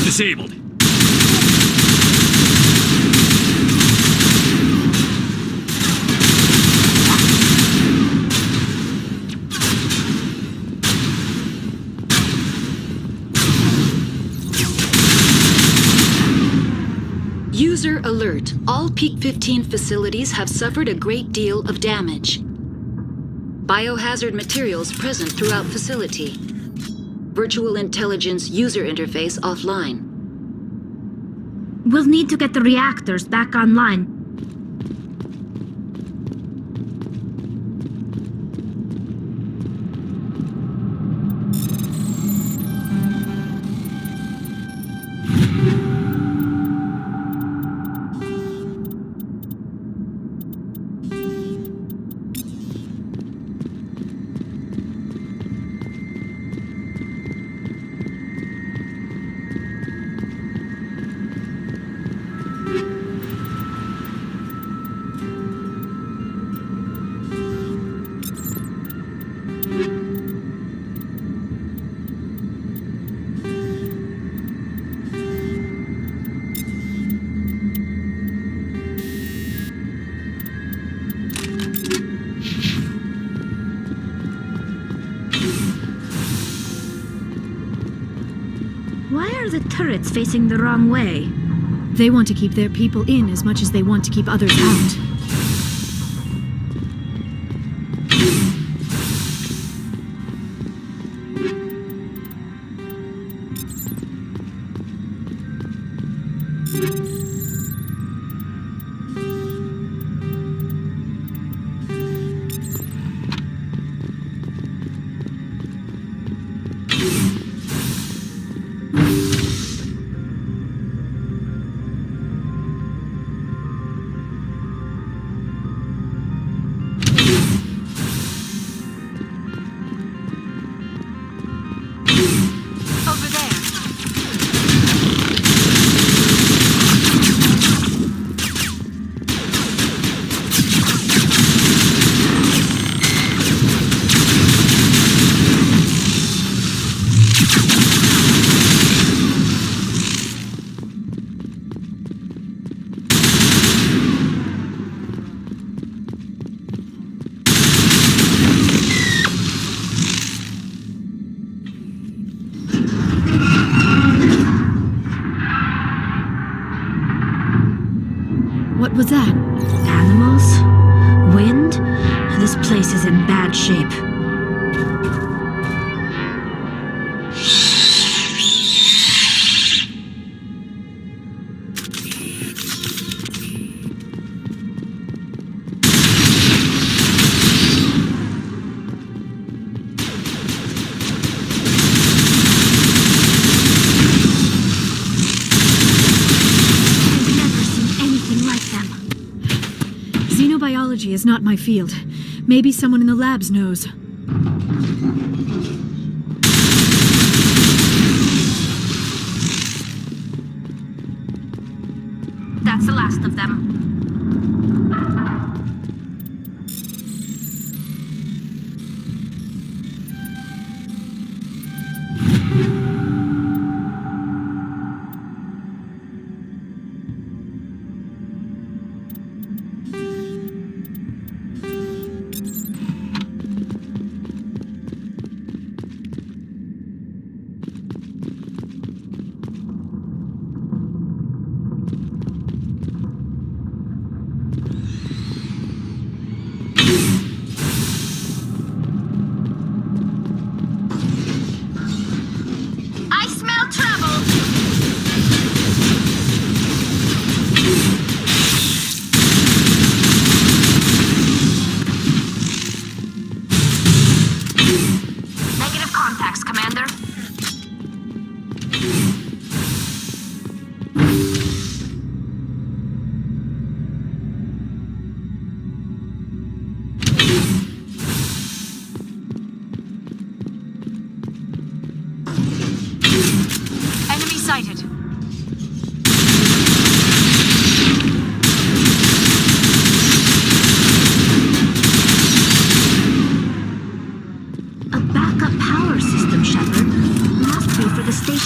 Disabled. User alert. All Peak 15 facilities have suffered a great deal of damage. Biohazard materials present throughout facility. Virtual intelligence user interface offline. We'll need to get the reactors back online. Why are the turrets facing the wrong way? They want to keep their people in as much as they want to keep others out. What was that? Animals? Wind? This place is in bad shape. Xenobiology is not my field. Maybe someone in the labs knows. That's the last of them.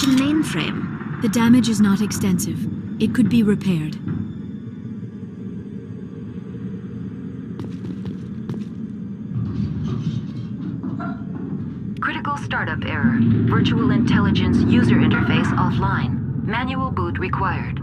station mainframe? The damage is not extensive. It could be repaired. Critical startup error. Virtual intelligence user interface offline. Manual boot required.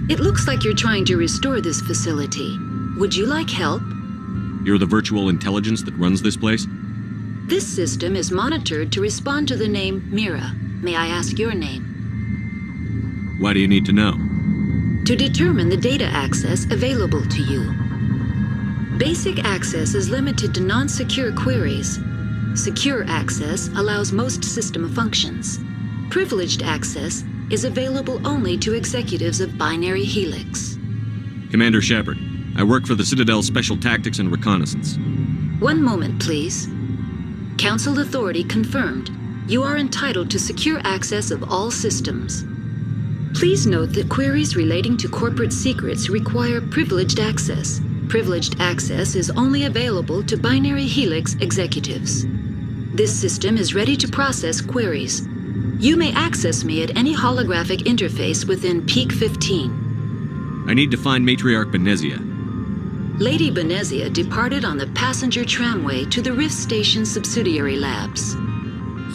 It looks like you're trying to restore this facility. Would you like help? You're the virtual intelligence that runs this place? This system is monitored to respond to the name Mira. May I ask your name? Why do you need to know? To determine the data access available to you. Basic access is limited to non-secure queries. Secure access allows most system functions. Privileged access is available only to executives of Binary Helix. Commander Shepard, I work for the Citadel Special Tactics and Reconnaissance. One moment, please. Council authority confirmed. You are entitled to secure access of all systems. Please note that queries relating to corporate secrets require privileged access. Privileged access is only available to Binary Helix executives. This system is ready to process queries. You may access me at any holographic interface within Peak 15. I need to find Matriarch Benezia. Lady Benezia departed on the passenger tramway to the Rift Station subsidiary labs.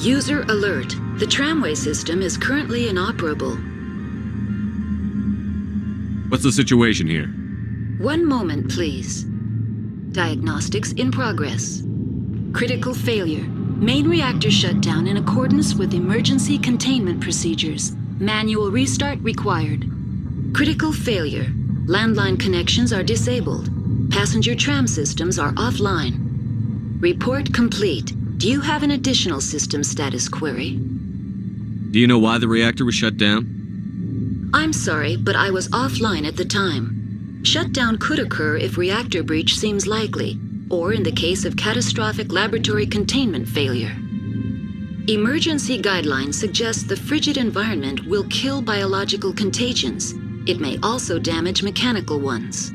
User alert. The tramway system is currently inoperable. What's the situation here? One moment, please. Diagnostics in progress. Critical failure. Main reactor shut down in accordance with emergency containment procedures. Manual restart required. Critical failure. Landline connections are disabled. Passenger tram systems are offline. Report complete. Do you have an additional system status query? Do you know why the reactor was shut down? I'm sorry, but I was offline at the time. Shutdown could occur if reactor breach seems likely, or in the case of catastrophic laboratory containment failure. Emergency guidelines suggest the frigid environment will kill biological contagions. It may also damage mechanical ones.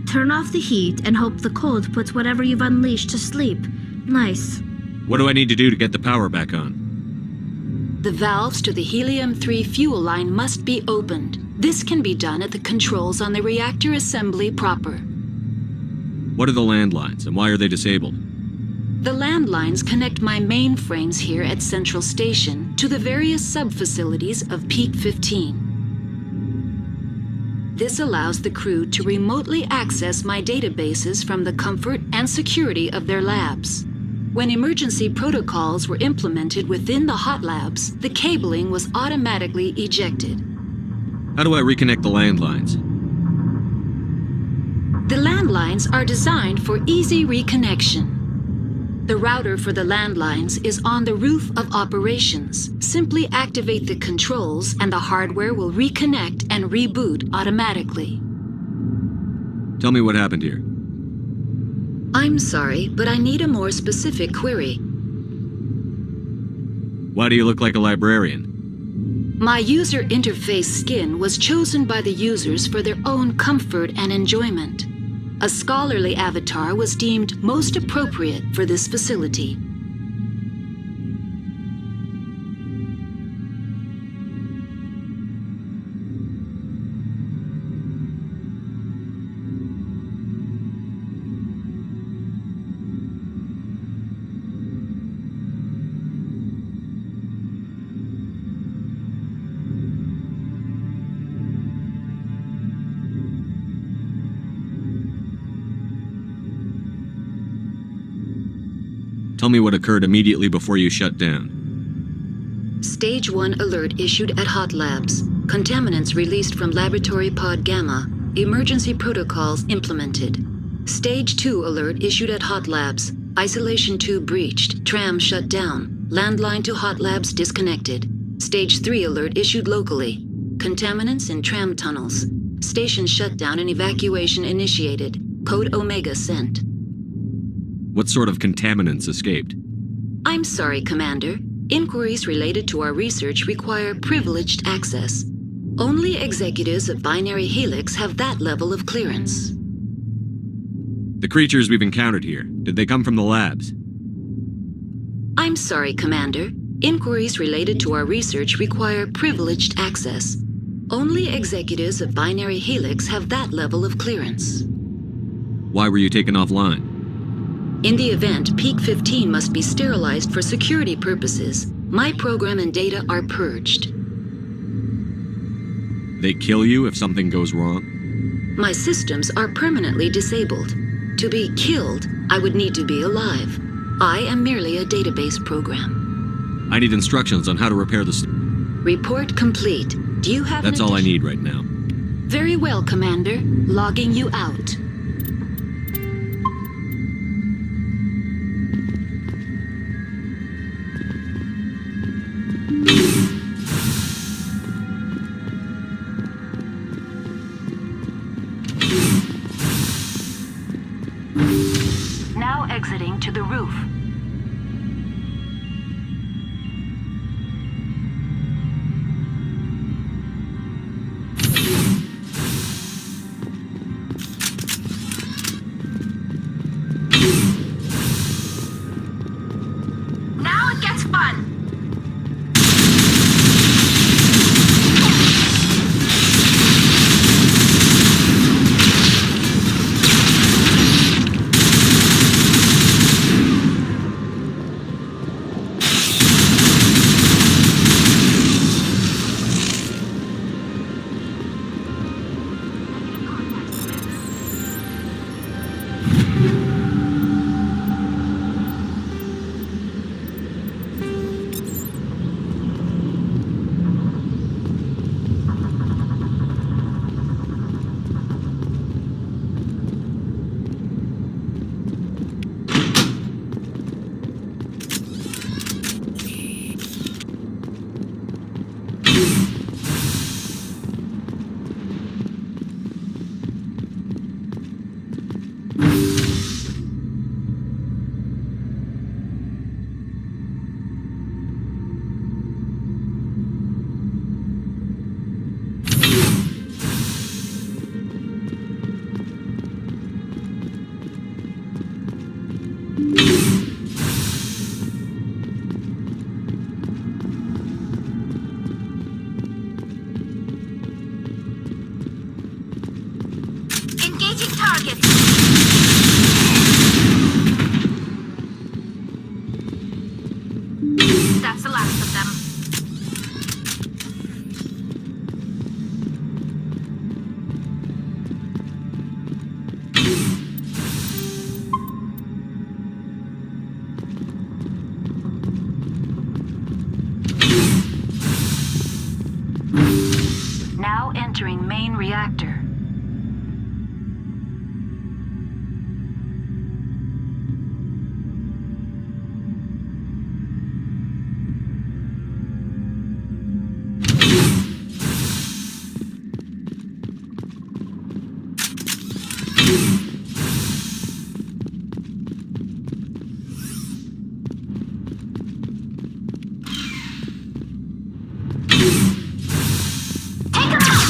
Turn off the heat and hope the cold puts whatever you've unleashed to sleep. Nice. What do I need to do to get the power back on? The valves to the helium-3 fuel line must be opened. This can be done at the controls on the reactor assembly proper. What are the landlines, and why are they disabled? The landlines connect my mainframes here at Central Station to the various sub-facilities of Peak 15. This allows the crew to remotely access my databases from the comfort and security of their labs. When emergency protocols were implemented within the hot labs, the cabling was automatically ejected. How do I reconnect the landlines? The landlines are designed for easy reconnection. The router for the landlines is on the roof of operations. Simply activate the controls and the hardware will reconnect and reboot automatically. Tell me what happened here. I'm sorry, but I need a more specific query. Why do you look like a librarian? My user interface skin was chosen by the users for their own comfort and enjoyment. A scholarly avatar was deemed most appropriate for this facility. Tell me what occurred immediately before you shut down. Stage 1 alert issued at Hot Labs. Contaminants released from Laboratory Pod Gamma. Emergency protocols implemented. Stage 2 alert issued at Hot Labs. Isolation tube breached. Tram shut down. Landline to Hot Labs disconnected. Stage 3 alert issued locally. Contaminants in tram tunnels. Station shutdown and evacuation initiated. Code Omega sent. What sort of contaminants escaped? I'm sorry, Commander. Inquiries related to our research require privileged access. Only executives of Binary Helix have that level of clearance. The creatures we've encountered here, did they come from the labs? I'm sorry, Commander. Inquiries related to our research require privileged access. Only executives of Binary Helix have that level of clearance. Why were you taken offline? In the event, Peak 15 must be sterilized for security purposes. My program and data are purged. They kill you if something goes wrong? My systems are permanently disabled. To be killed, I would need to be alive. I am merely a database program. I need instructions on how to repair the... Report complete. Do you have That's all I need right now. Very well, Commander. Logging you out. Now exiting to the roof. Now it gets fun! Engaging target. That's the last of them. Now entering main reactor. Take him out!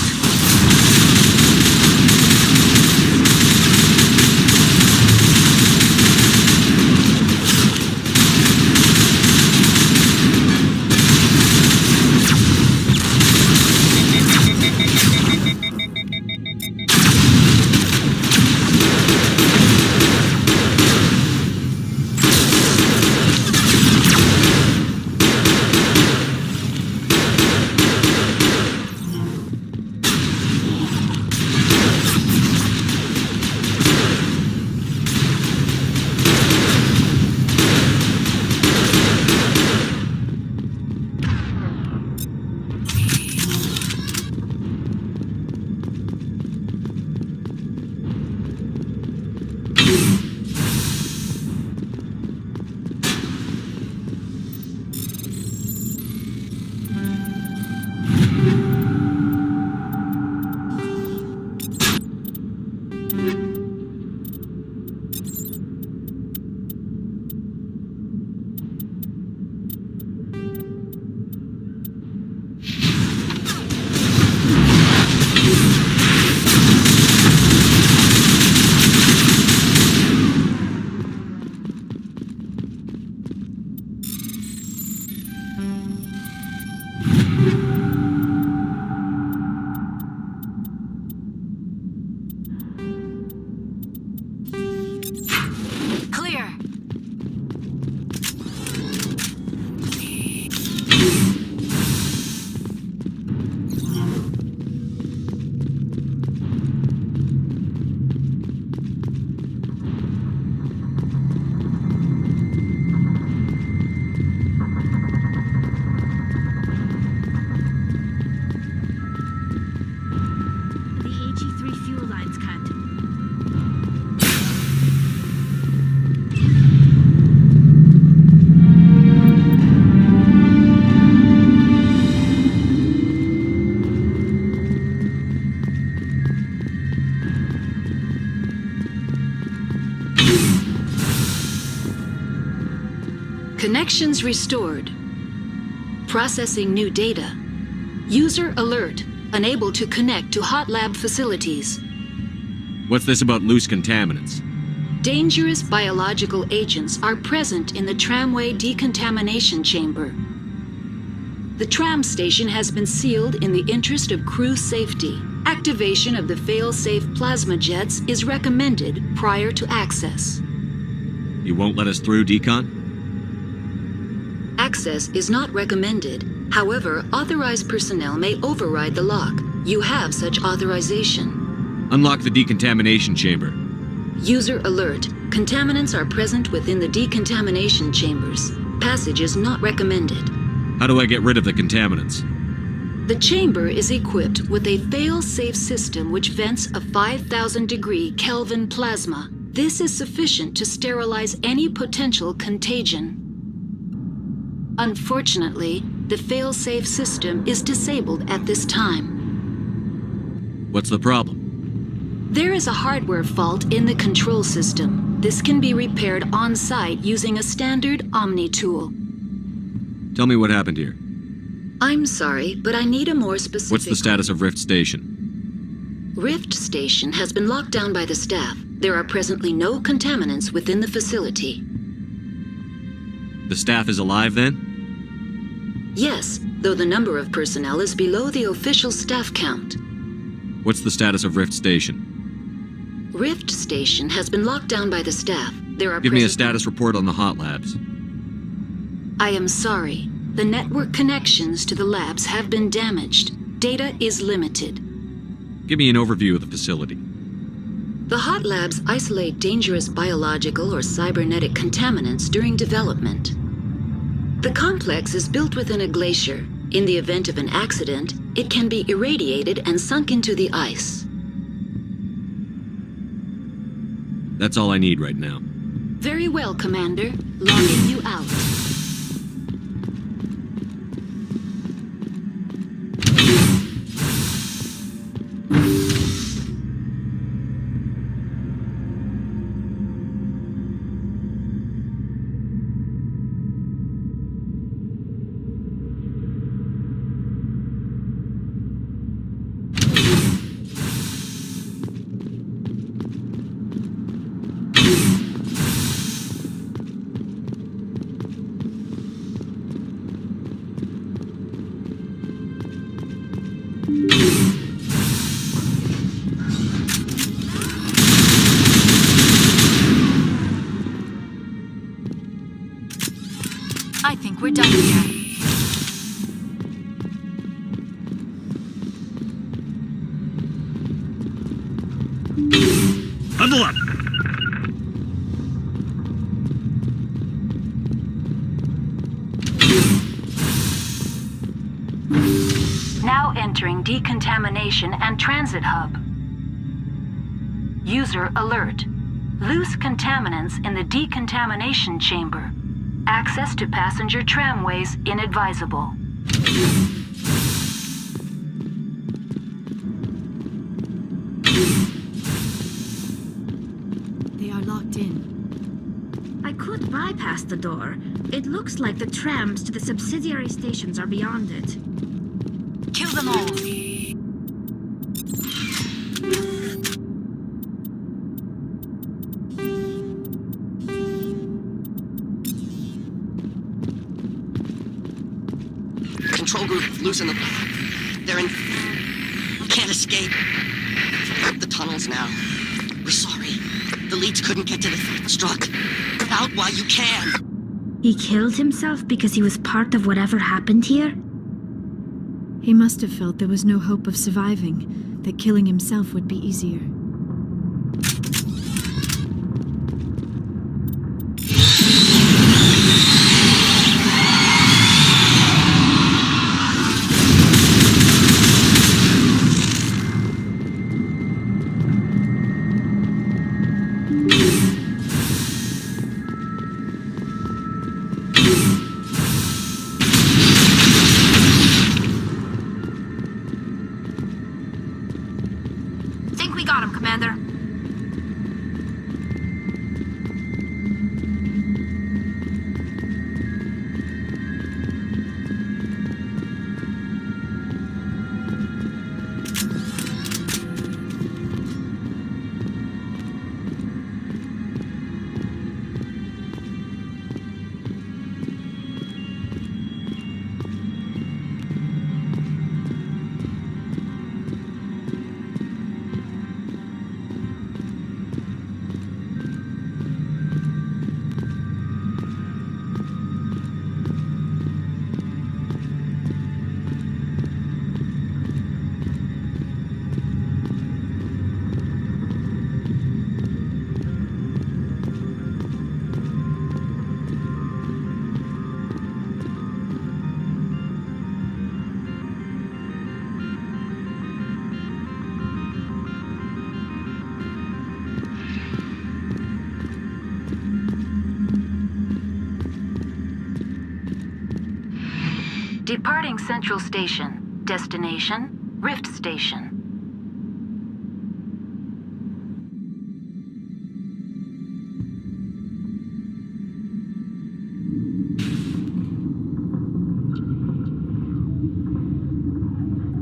Connections restored. Processing new data. User alert. Unable to connect to hot lab facilities. What's this about loose contaminants? Dangerous biological agents are present in the tramway decontamination chamber. The tram station has been sealed in the interest of crew safety. Activation of the fail-safe plasma jets is recommended prior to access. You won't let us through, Decon? Access is not recommended. However, authorized personnel may override the lock. You have such authorization. Unlock the decontamination chamber. User alert. Contaminants are present within the decontamination chambers. Passage is not recommended. How do I get rid of the contaminants? The chamber is equipped with a fail-safe system which vents a 5,000-degree Kelvin plasma. This is sufficient to sterilize any potential contagion. Unfortunately, the fail-safe system is disabled at this time. What's the problem? There is a hardware fault in the control system. This can be repaired on-site using a standard Omni tool. Tell me what happened here. I'm sorry, but I need a more specific... What's the status of Rift Station? Rift Station has been locked down by the staff. There are presently no contaminants within the facility. The staff is alive then? Yes, though the number of personnel is below the official staff count. What's the status of Rift Station? Rift Station has been locked down by the staff. There are Give me a status report on the hot labs. I am sorry. The network connections to the labs have been damaged. Data is limited. Give me an overview of the facility. The hot labs isolate dangerous biological or cybernetic contaminants during development. The complex is built within a glacier. In the event of an accident, it can be irradiated and sunk into the ice. That's all I need right now. Very well, Commander. Logging you out. I think we're done here. Level up! Now entering decontamination and transit hub. User alert. Loose contaminants in the decontamination chamber. Access to passenger tramways inadvisable. They are locked in. I could bypass the door. It looks like the trams to the subsidiary stations are beyond it. Kill them all. Control group, loosen them. They're in... Can't escape. The tunnels now. We're sorry. The leads couldn't get to the struck. Get out while you can. He killed himself because he was part of whatever happened here? He must have felt there was no hope of surviving, that killing himself would be easier. Think we got him, Departing Central Station. Destination, Rift Station.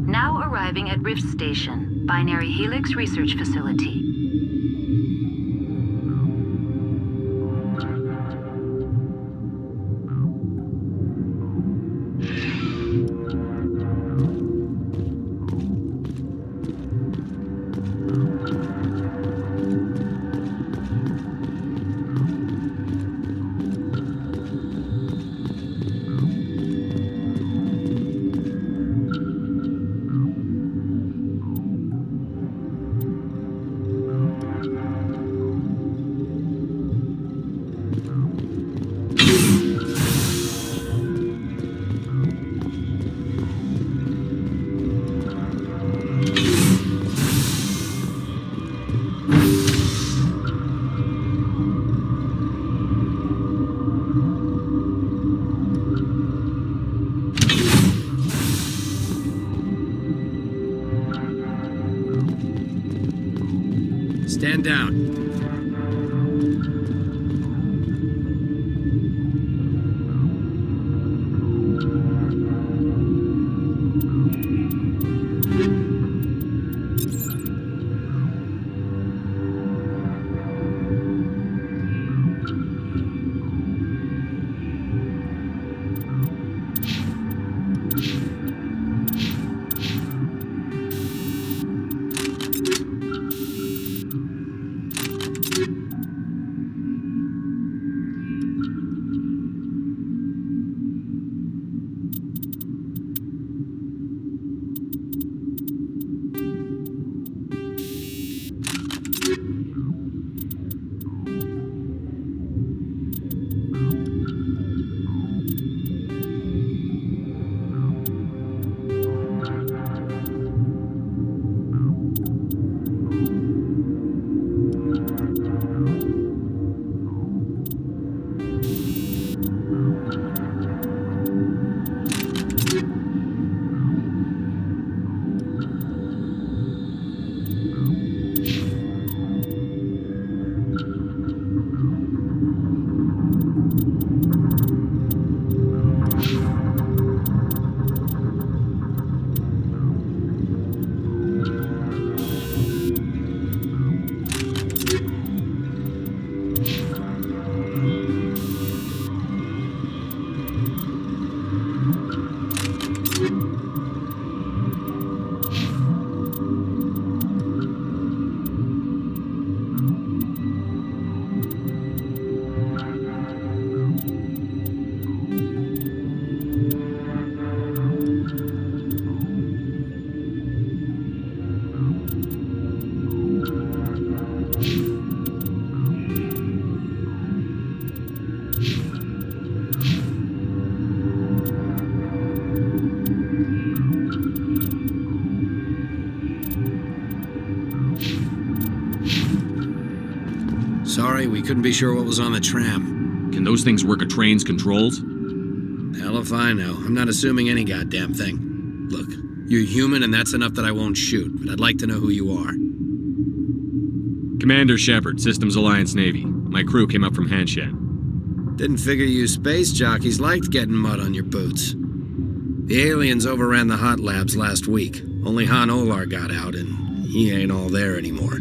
Now arriving at Rift Station, Binary Helix Research Facility. Stand down. Sorry, we couldn't be sure what was on the tram. Can those things work a train's controls? Hell if I know. I'm not assuming any goddamn thing. Look, you're human and that's enough that I won't shoot, but I'd like to know who you are. Commander Shepard, Systems Alliance Navy. My crew came up from Hanshan. Didn't figure you space jockeys liked getting mud on your boots. The aliens overran the hot labs last week. Only Han Olar got out, and he ain't all there anymore.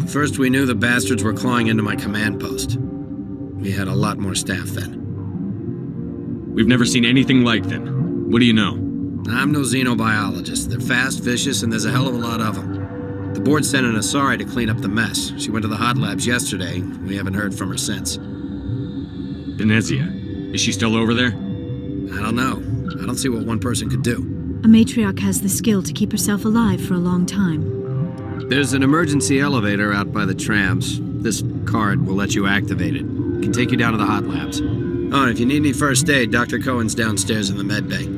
First we knew the bastards were clawing into my command post. We had a lot more staff then. We've never seen anything like them. What do you know? I'm no xenobiologist. They're fast, vicious, and there's a hell of a lot of them. The board sent an Asari to clean up the mess. She went to the hot labs yesterday. We haven't heard from her since. Venezia. Is she still over there? I don't know. I don't see what one person could do. A matriarch has the skill to keep herself alive for a long time. There's an emergency elevator out by the trams. This card will let you activate it. It can take you down to the hot labs. Oh, and if you need any first aid, Dr. Cohen's downstairs in the med bay.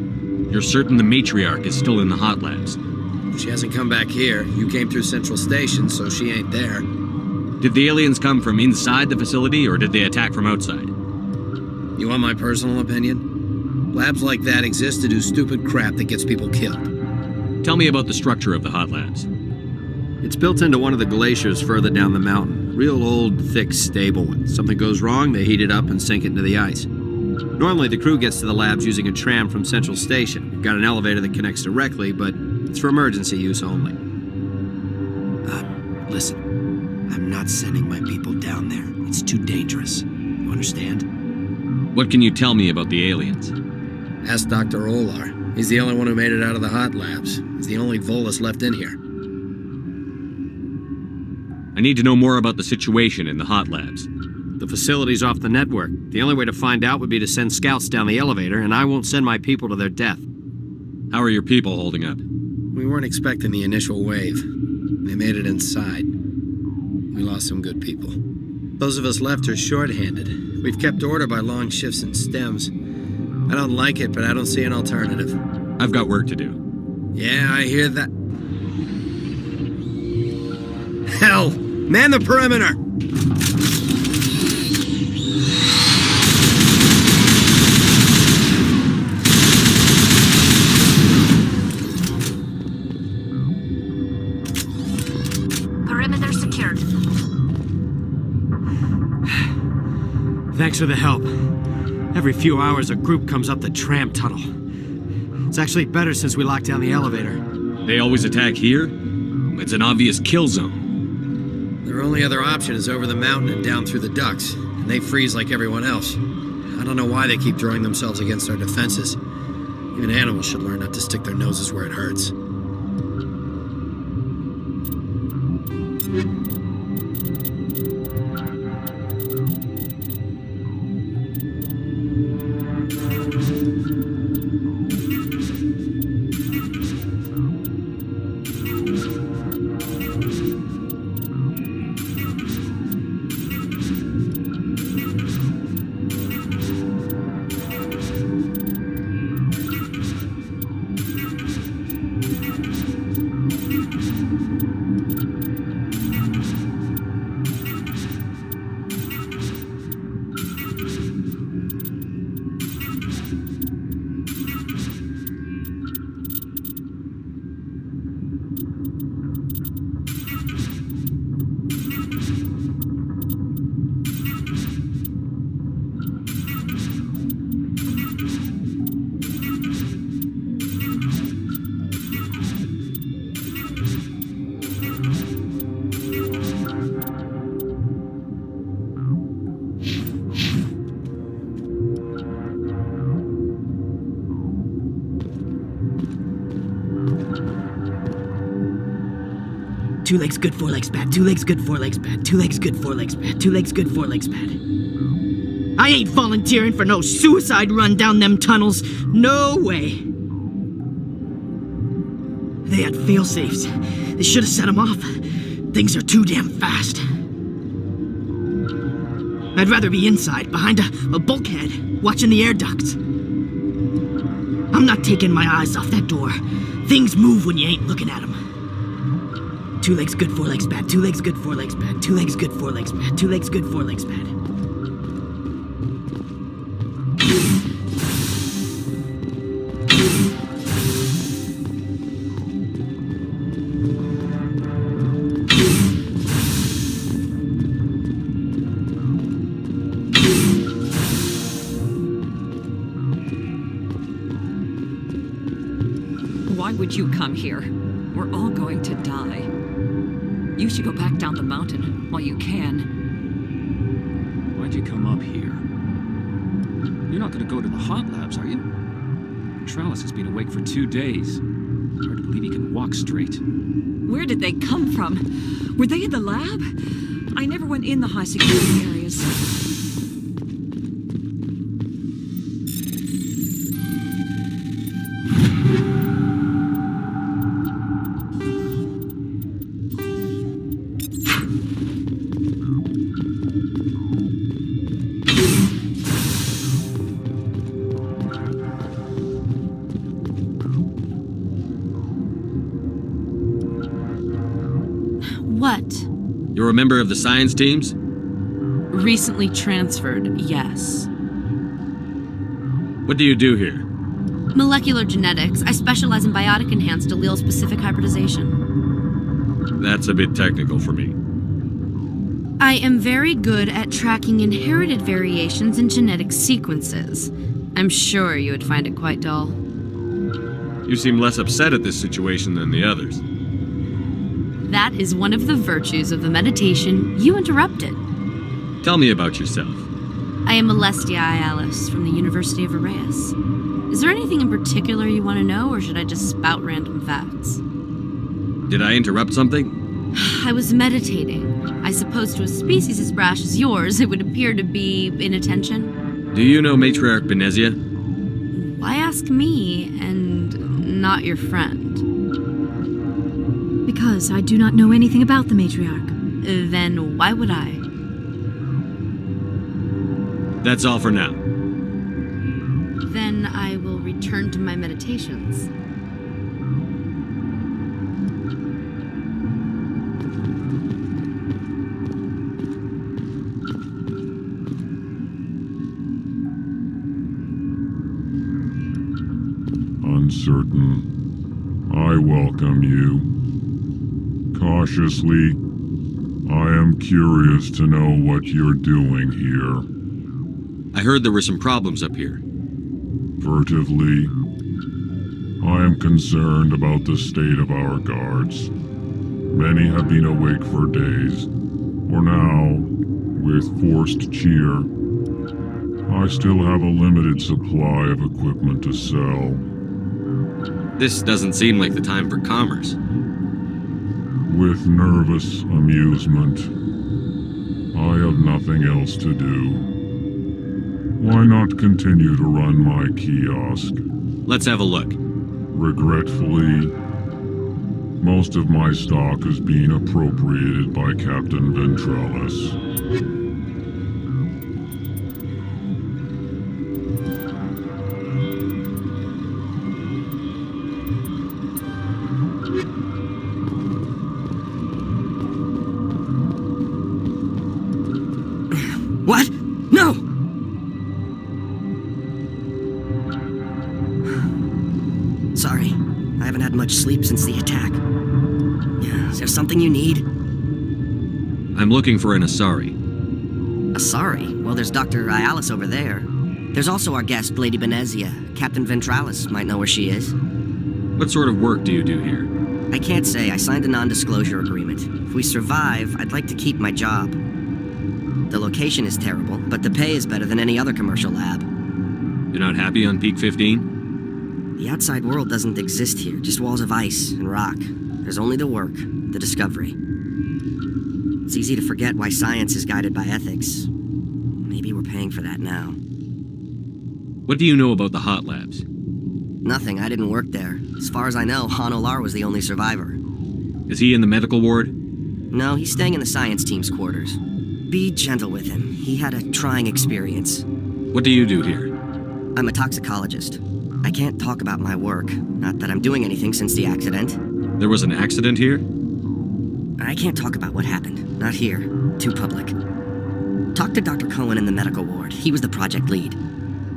You're certain the matriarch is still in the hot labs? She hasn't come back here. You came through Central Station, so she ain't there. Did the aliens come from inside the facility, or did they attack from outside? You want my personal opinion? Labs like that exist to do stupid crap that gets people killed. Tell me about the structure of the hot labs. It's built into one of the glaciers further down the mountain. Real old, thick, stable one. Something goes wrong, they heat it up and sink it into the ice. Normally, the crew gets to the labs using a tram from Central Station. We've got an elevator that connects directly, but it's for emergency use only. Listen. I'm not sending my people down there. It's too dangerous. You understand? What can you tell me about the aliens? Ask Dr. Olar. He's the only one who made it out of the hot labs. He's the only Volus left in here. I need to know more about the situation in the hot labs. The facility's off the network. The only way to find out would be to send scouts down the elevator, and I won't send my people to their death. How are your people holding up? We weren't expecting the initial wave. They made it inside. We lost some good people. Those of us left are short-handed. We've kept order by long shifts and stems. I don't like it, but I don't see an alternative. I've got work to do. Yeah, I hear that. Hell! Man the perimeter! Perimeter secured. Thanks for the help. Every few hours, a group comes up the tram tunnel. It's actually better since we locked down the elevator. They always attack here? It's an obvious kill zone. Their only other option is over the mountain and down through the ducts, and they freeze like everyone else. I don't know why they keep throwing themselves against our defenses. Even animals should learn not to stick their noses where it hurts. Two legs good, four legs bad. Two legs good, four legs bad. Two legs good, four legs bad. Two legs good, four legs bad. I ain't volunteering for no suicide run down them tunnels. No way. They had fail-safes. They should have set them off. Things are too damn fast. I'd rather be inside, behind a bulkhead, watching the air ducts. I'm not taking my eyes off that door. Things move when you ain't looking at them. Two legs good, four legs bad. Two legs good, four legs bad. Two legs good, four legs bad. Two legs good, four legs bad. Why would you come here? We're all going to die. You should go back down the mountain while you can. Why'd you come up here? You're not gonna go to the hot labs, are you? Tralis has been awake for 2 days. Hard to believe he can walk straight. Where did they come from? Were they in the lab? I never went in the high security areas. What? You're a member of the science teams? Recently transferred, yes. What do you do here? Molecular genetics. I specialize in biotic-enhanced allele-specific hybridization. That's a bit technical for me. I am very good at tracking inherited variations in genetic sequences. I'm sure you would find it quite dull. You seem less upset at this situation than the others. That is one of the virtues of the meditation you interrupted. Tell me about yourself. I am Maleshep Alice from the University of Arrayas. Is there anything in particular you want to know, or should I just spout random facts? Did I interrupt something? I was meditating. I suppose to a species as brash as yours, it would appear to be inattention. Do you know Matriarch Benezia? Why ask me, and not your friend? Because I do not know anything about the matriarch. Then why would I? That's all for now. Then I will return to my meditations. Uncertain. I welcome you. Cautiously, I am curious to know what you're doing here. I heard there were some problems up here. Furtively, I am concerned about the state of our guards. Many have been awake for days, or now, with forced cheer, I still have a limited supply of equipment to sell. This doesn't seem like the time for commerce. With nervous amusement, I have nothing else to do. Why not continue to run my kiosk? Let's have a look. Regretfully, most of my stock is being appropriated by Captain Ventralis. What? No! Sorry, I haven't had much sleep since the attack. Is there something you need? I'm looking for an Asari. Asari? Well, there's Dr. Ayalis over there. There's also our guest, Lady Benezia. Captain Ventralis might know where she is. What sort of work do you do here? I can't say. I signed a non-disclosure agreement. If we survive, I'd like to keep my job. The location is terrible, but the pay is better than any other commercial lab. You're not happy on Peak 15? The outside world doesn't exist here, just walls of ice and rock. There's only the work, the discovery. It's easy to forget why science is guided by ethics. Maybe we're paying for that now. What do you know about the hot labs? Nothing, I didn't work there. As far as I know, Han Olar was the only survivor. Is he in the medical ward? No, he's staying in the science team's quarters. Be gentle with him. He had a trying experience. What do you do here? I'm a toxicologist. I can't talk about my work. Not that I'm doing anything since the accident. There was an accident here? I can't talk about what happened. Not here. Too public. Talk to Dr. Cohen in the medical ward. He was the project lead.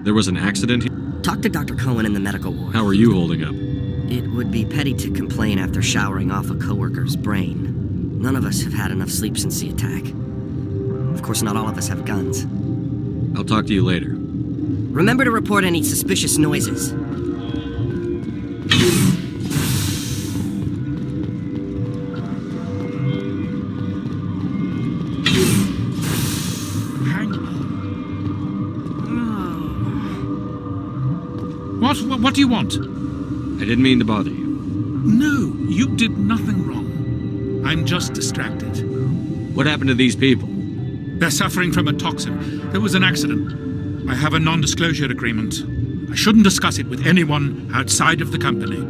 There was an accident here? Talk to Dr. Cohen in the medical ward. How are you holding up? It would be petty to complain after showering off a coworker's brain. None of us have had enough sleep since the attack. Of course, not all of us have guns. I'll talk to you later. Remember to report any suspicious noises. What do you want? I didn't mean to bother you. No, you did nothing wrong. I'm just distracted. What happened to these people? They're suffering from a toxin. There was an accident. I have a non-disclosure agreement. I shouldn't discuss it with anyone outside of the company.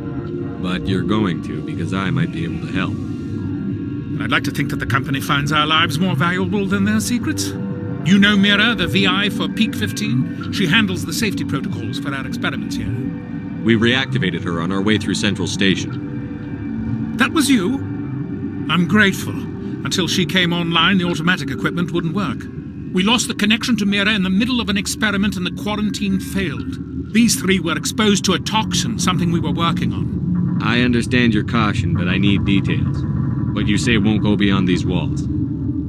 But you're going to, because I might be able to help. And I'd like to think that the company finds our lives more valuable than their secrets. You know Mira, the VI for Peak 15? She handles the safety protocols for our experiments here. We reactivated her on our way through Central Station. That was you? I'm grateful. Until she came online, the automatic equipment wouldn't work. We lost the connection to Mira in the middle of an experiment and the quarantine failed. These three were exposed to a toxin, something we were working on. I understand your caution, but I need details. What you say won't go beyond these walls.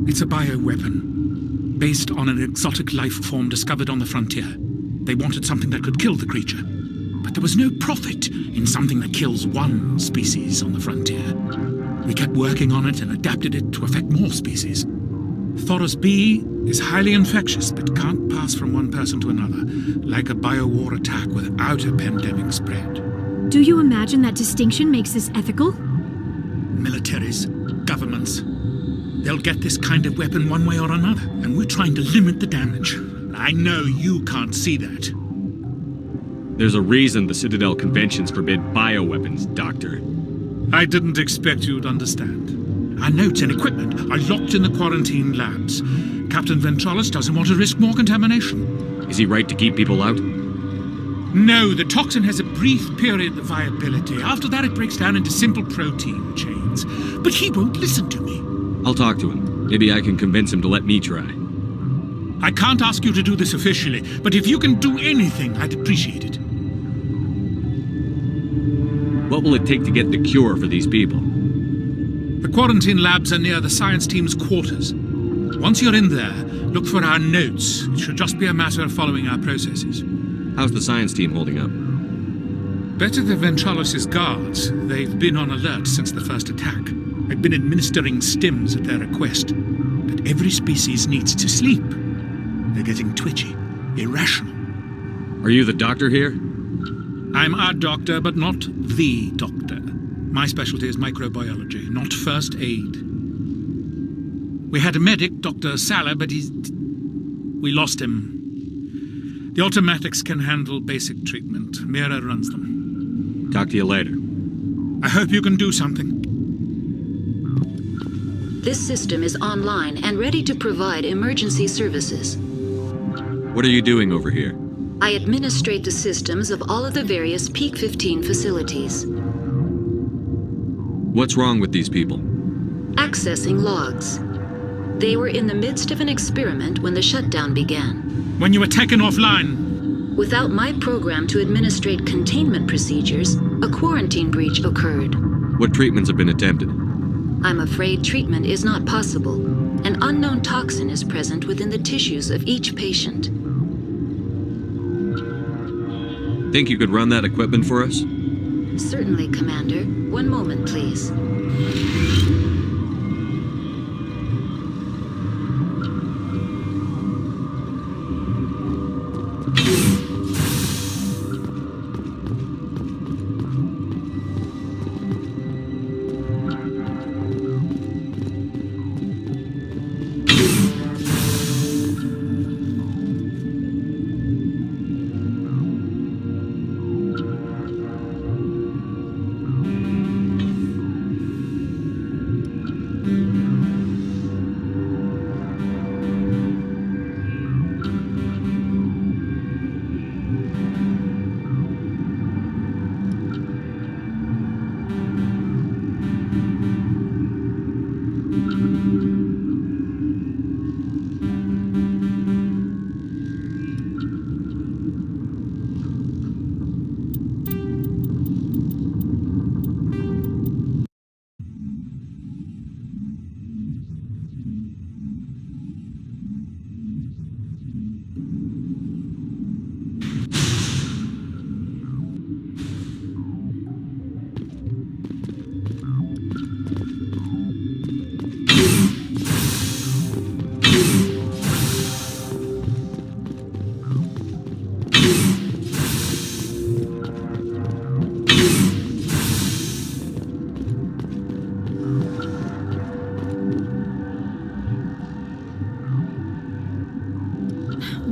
It's a bioweapon, based on an exotic life form discovered on the frontier. They wanted something that could kill the creature. But there was no profit in something that kills one species on the frontier. We kept working on it and adapted it to affect more species. Thoros B is highly infectious, but can't pass from one person to another, like a biowar attack without a pandemic spread. Do you imagine that distinction makes this ethical? Militaries, governments, they'll get this kind of weapon one way or another, and we're trying to limit the damage. I know you can't see that. There's a reason the Citadel conventions forbid bioweapons, Doctor. I didn't expect you'd understand. Our notes and equipment are locked in the quarantine labs. Captain Ventralis doesn't want to risk more contamination. Is he right to keep people out? No, the toxin has a brief period of viability. After that, it breaks down into simple protein chains. But he won't listen to me. I'll talk to him. Maybe I can convince him to let me try. I can't ask you to do this officially, but if you can do anything, I'd appreciate it. What will it take to get the cure for these people? The quarantine labs are near the science team's quarters. Once you're in there, look for our notes. It should just be a matter of following our processes. How's the science team holding up? Better than Ventralis' guards. They've been on alert since the first attack. I've been administering stims at their request. But every species needs to sleep. They're getting twitchy, irrational. Are you the doctor here? I'm a doctor, but not the doctor. My specialty is microbiology, not first aid. We had a medic, Dr. Salah, but we lost him. The automatics can handle basic treatment. Mira runs them. Talk to you later. I hope you can do something. This system is online and ready to provide emergency services. What are you doing over here? I administrate the systems of all of the various Peak 15 facilities. What's wrong with these people? Accessing logs. They were in the midst of an experiment when the shutdown began. When you were taken offline? Without my program to administrate containment procedures, a quarantine breach occurred. What treatments have been attempted? I'm afraid treatment is not possible. An unknown toxin is present within the tissues of each patient. Think you could run that equipment for us? Certainly, Commander. One moment, please.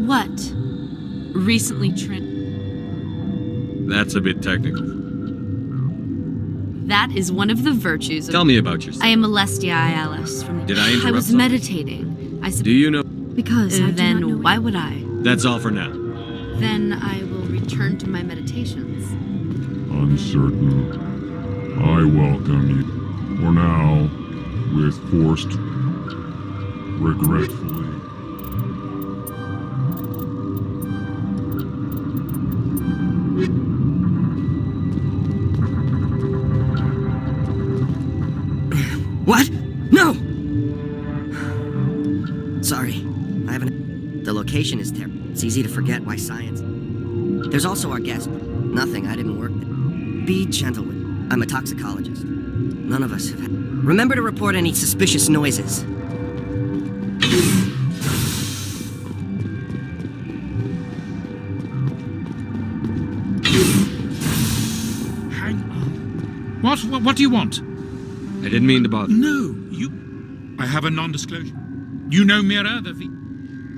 What? Recently That's a bit technical. That is one of the virtues of... Tell me about yourself. I am Alestia Alice from... Did I interrupt I was something? meditating. Do you know... Because I do not know Then why would I? That's all for now. Then I will return to my meditations. Uncertain. I welcome you. For now, with forced... regretfully. radiation is terrible. It's easy to forget why science... There's also our guest. Nothing, I didn't work there. Be gentle with me. I'm a toxicologist. None of us have had... Remember to report any suspicious noises. Hang on. What do you want? I didn't mean to bother. No, I have a non-disclosure. You know Mira,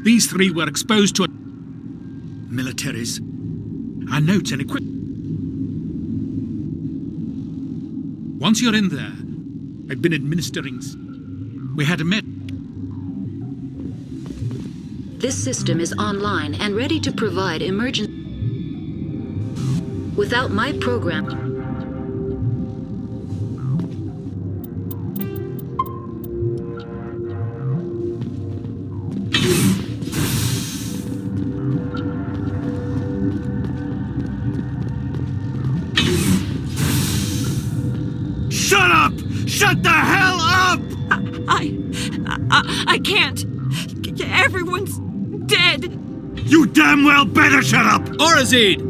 these three were exposed to militaries. Our notes and equipment. Once you're in there, I've been administering... We had a med... This system is online and ready to provide emergency... Without my program... Shut up! Shut the hell up! I can't. Everyone's dead. You damn well better shut up! Orazid!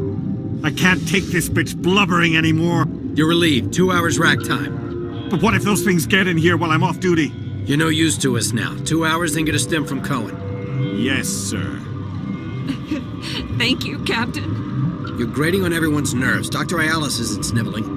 I can't take this bitch blubbering anymore. You're relieved. 2 hours rack time. But what if those things get in here while I'm off duty? You're no use to us now. 2 hours, then get a stim from Cohen. Yes, sir. Thank you, Captain. You're grating on everyone's nerves. Dr. Ayalis isn't sniveling.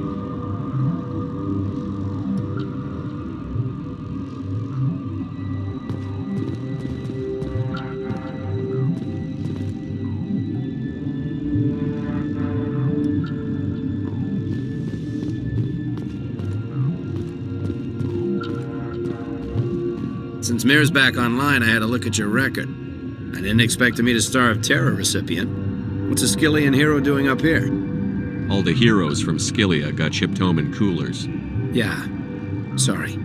Since Mir's back online, I had a look at your record. I didn't expect to meet a Star of Terror recipient. What's a Skillian hero doing up here? All the heroes from Skillia got shipped home in coolers. Yeah. Sorry.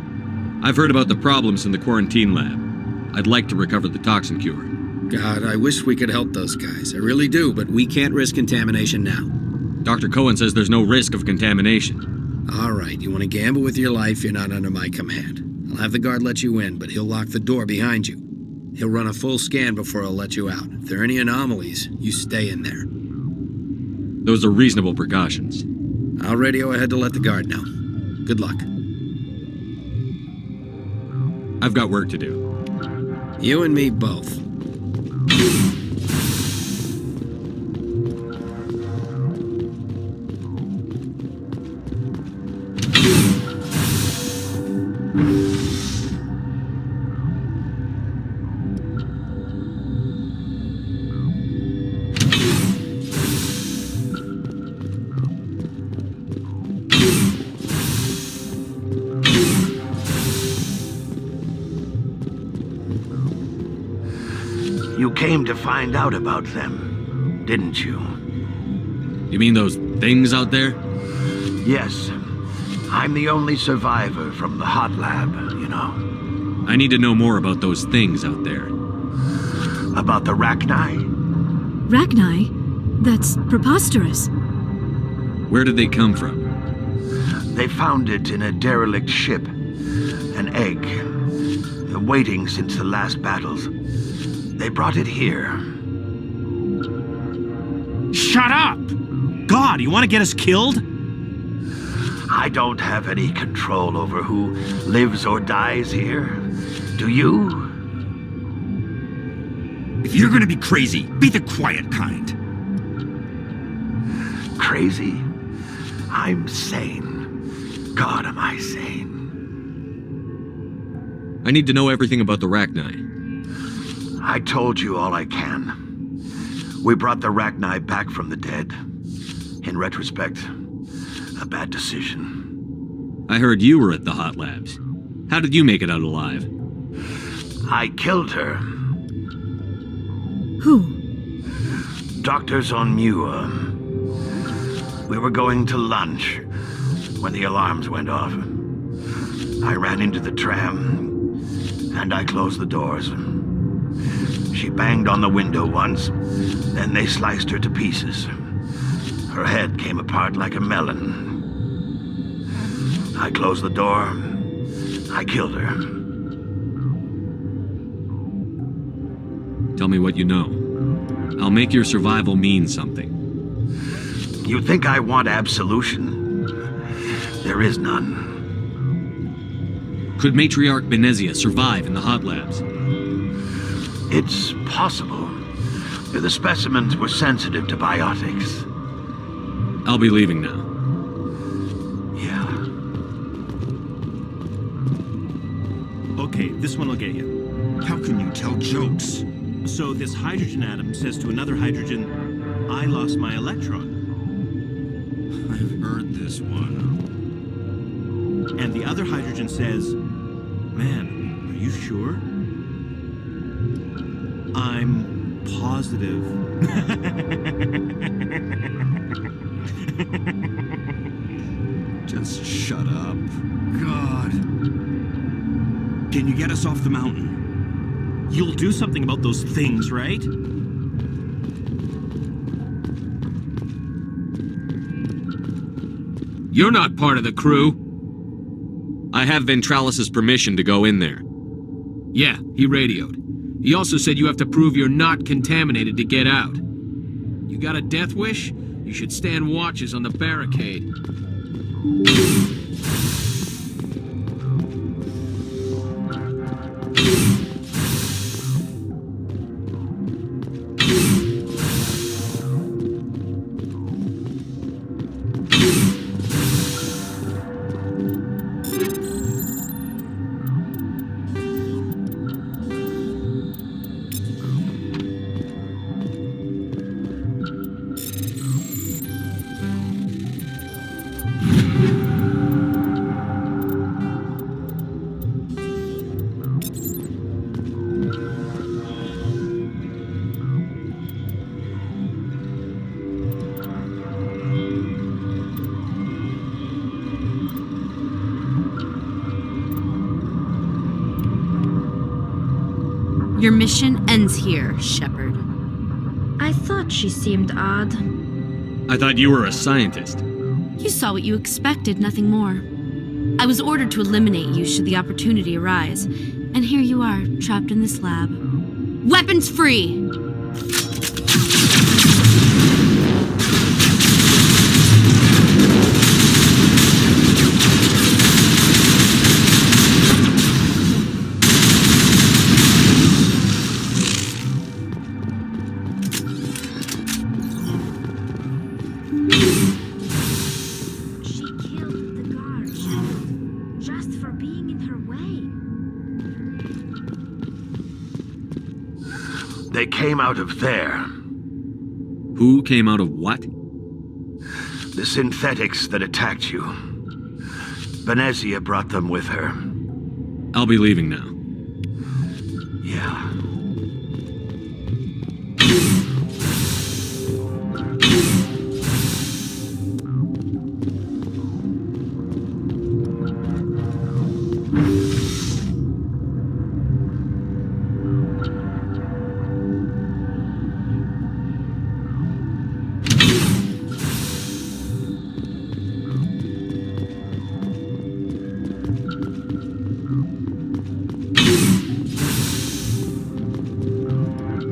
I've heard about the problems in the quarantine lab. I'd like to recover the toxin cure. God, I wish we could help those guys. I really do, but we can't risk contamination now. Dr. Cohen says there's no risk of contamination. All right, you want to gamble with your life, you're not under my command. I'll have the guard let you in, but he'll lock the door behind you. He'll run a full scan before he'll let you out. If there are any anomalies, you stay in there. Those are reasonable precautions. I'll radio ahead to let the guard know. Good luck. I've got work to do. You and me both. You came to find out about them, didn't you? You mean those things out there? Yes. I'm the only survivor from the hot lab, you know. I need to know more about those things out there. About the Rachni? Rachni? That's preposterous. Where did they come from? They found it in a derelict ship. An egg. Waiting since the last battles. They brought it here. Shut up! God, you want to get us killed? I don't have any control over who lives or dies here. Do you? If you're gonna be crazy, be the quiet kind. Crazy? I'm sane. God, am I sane. I need to know everything about the Rachni. I told you all I can. We brought the Rachni back from the dead. In retrospect, a bad decision. I heard you were at the hot labs. How did you make it out alive? I killed her. Who? Doctors on Muir. We were going to lunch when the alarms went off. I ran into the tram, and I closed the doors. She banged on the window once, then they sliced her to pieces. Her head came apart like a melon. I closed the door. I killed her. Tell me what you know. I'll make your survival mean something. You think I want absolution? There is none. Could Matriarch Benezia survive in the hot labs? It's possible. The specimens were sensitive to biotics. I'll be leaving now. Yeah. Okay, this one will get you. How can you tell jokes? So this hydrogen atom says to another hydrogen, I lost my electron. I've heard this one. And the other hydrogen says, man, are you sure? I'm positive. Just shut up. God. Can you get us off the mountain? You'll do something about those things, right? You're not part of the crew. I have Ventralis's permission to go in there. Yeah, he radioed. He also said you have to prove you're not contaminated to get out. You got a death wish? You should stand watches on the barricade. Your mission ends here, Shepard. I thought she seemed odd. I thought you were a scientist. You saw what you expected, nothing more. I was ordered to eliminate you should the opportunity arise, and here you are, trapped in this lab. Weapons free! They came out of there. Who came out of what? The synthetics that attacked you. Benezia brought them with her. I'll be leaving now. Yeah.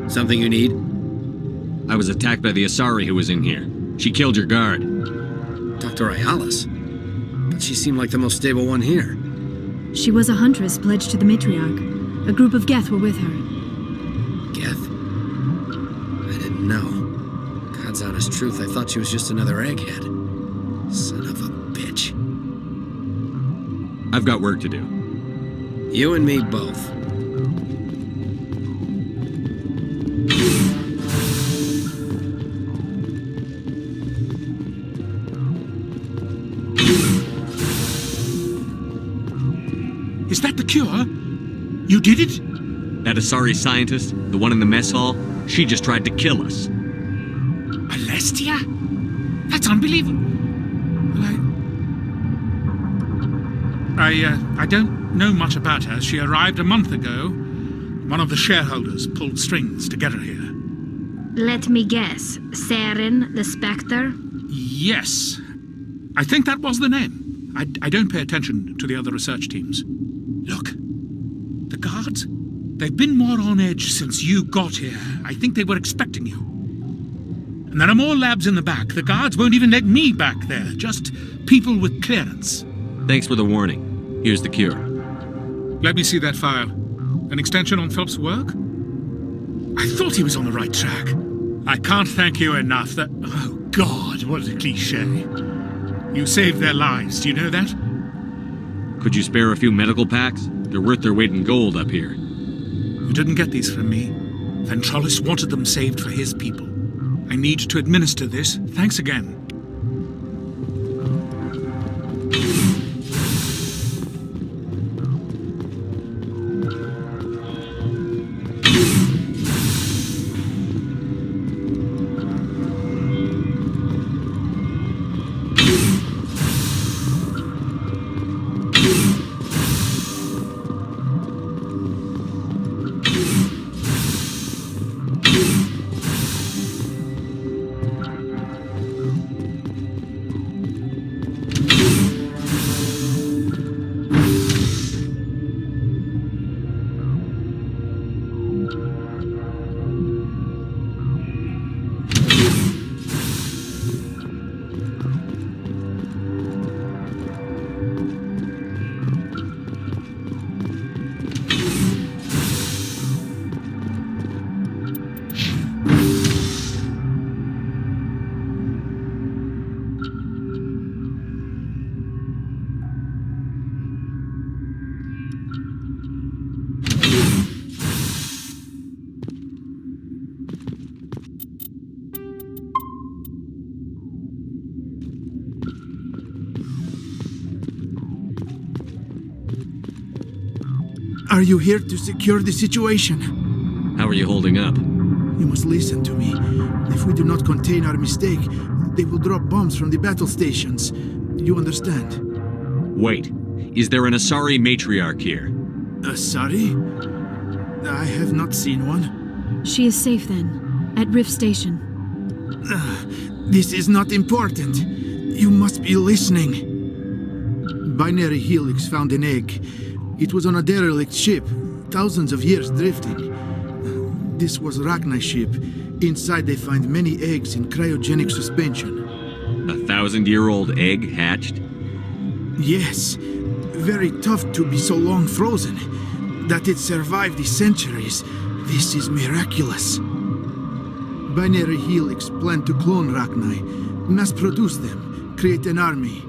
Something you need? I was attacked by the Asari who was in here. She killed your guard. Dr. Ayala's? But she seemed like the most stable one here. She was a huntress pledged to the matriarch. A group of Geth were with her. Geth? I didn't know. God's honest truth, I thought she was just another egghead. Son of a bitch. I've got work to do. You and me both. Is that the cure? You did it? That Asari scientist, the one in the mess hall, she just tried to kill us. Alestia? That's unbelievable. Well, I don't know much about her. She arrived a month ago. One of the shareholders pulled strings to get her here. Let me guess. Saren, the Spectre? Yes. I think that was the name. I don't pay attention to the other research teams. Look. The guards? They've been more on edge since you got here. I think they were expecting you. And there are more labs in the back. The guards won't even let me back there. Just people with clearance. Thanks for the warning. Here's the cure. Let me see that file. An extension on Phelps' work? I thought he was on the right track. I can't thank you enough. Oh, God, what a cliché. You saved their lives, do you know that? Could you spare a few medical packs? They're worth their weight in gold up here. You didn't get these from me. Ventralis wanted them saved for his people. I need to administer this. Thanks again. Are you here to secure the situation? How are you holding up? You must listen to me. If we do not contain our mistake, they will drop bombs from the battle stations. You understand? Wait. Is there an Asari matriarch here? Asari? I have not seen one. She is safe then, at Rift Station. This is not important. You must be listening. Binary Helix found an egg. It was on a derelict ship, thousands of years drifting. This was Rachni's ship. Inside they find many eggs in cryogenic suspension. A 1,000-year-old egg hatched? Yes. Very tough to be so long frozen. That it survived the centuries. This is miraculous. Binary Helix planned to clone Rachni, mass produce them, create an army.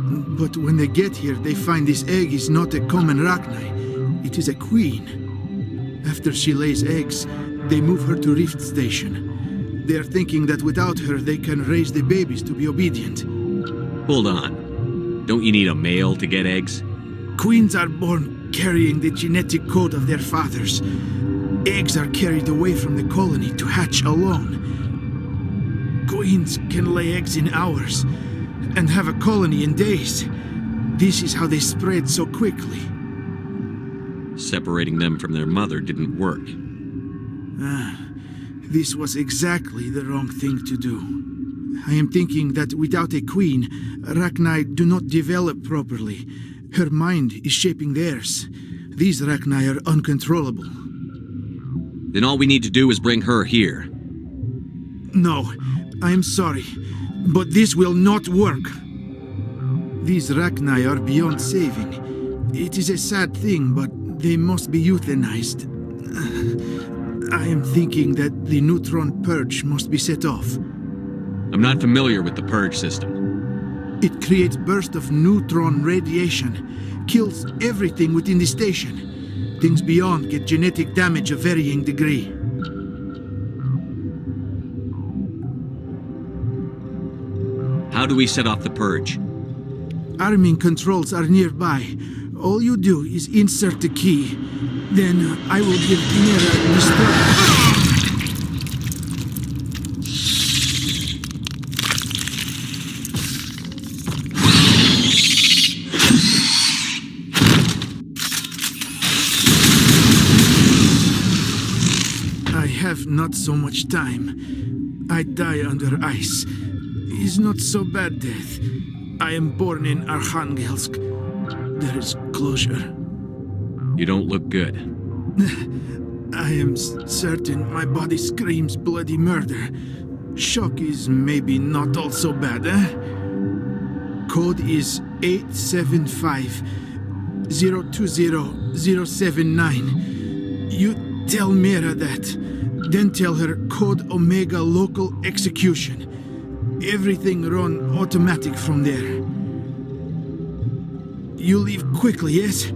But when they get here, they find this egg is not a common Rachni. It is a queen. After she lays eggs, they move her to Rift Station. They are thinking that without her, they can raise the babies to be obedient. Hold on. Don't you need a male to get eggs? Queens are born carrying the genetic code of their fathers. Eggs are carried away from the colony to hatch alone. Queens can lay eggs in hours and have a colony in days. This is how they spread so quickly. Separating them from their mother didn't work. This was exactly the wrong thing to do. I am thinking that without a queen, Rachni do not develop properly. Her mind is shaping theirs. These Rachni are uncontrollable. Then all we need to do is bring her here. No, I am sorry, but this will not work. These Rachni are beyond saving. It is a sad thing, but they must be euthanized. I am thinking that the neutron purge must be set off. I'm not familiar with the purge system. It creates bursts of neutron radiation, kills everything within the station. Things beyond get genetic damage of varying degree. How do we set off the purge? Arming controls are nearby. All you do is insert the key. Then I will give Chimera the I have not so much time. I die under ice. Is not so bad death. I am born in Arkhangelsk. There is closure. You don't look good. I am certain my body screams bloody murder. Shock is maybe not all so bad, eh? Code is 875-020-079. You tell Mira that. Then tell her Code Omega local execution. Everything run automatic from there. You leave quickly, yes?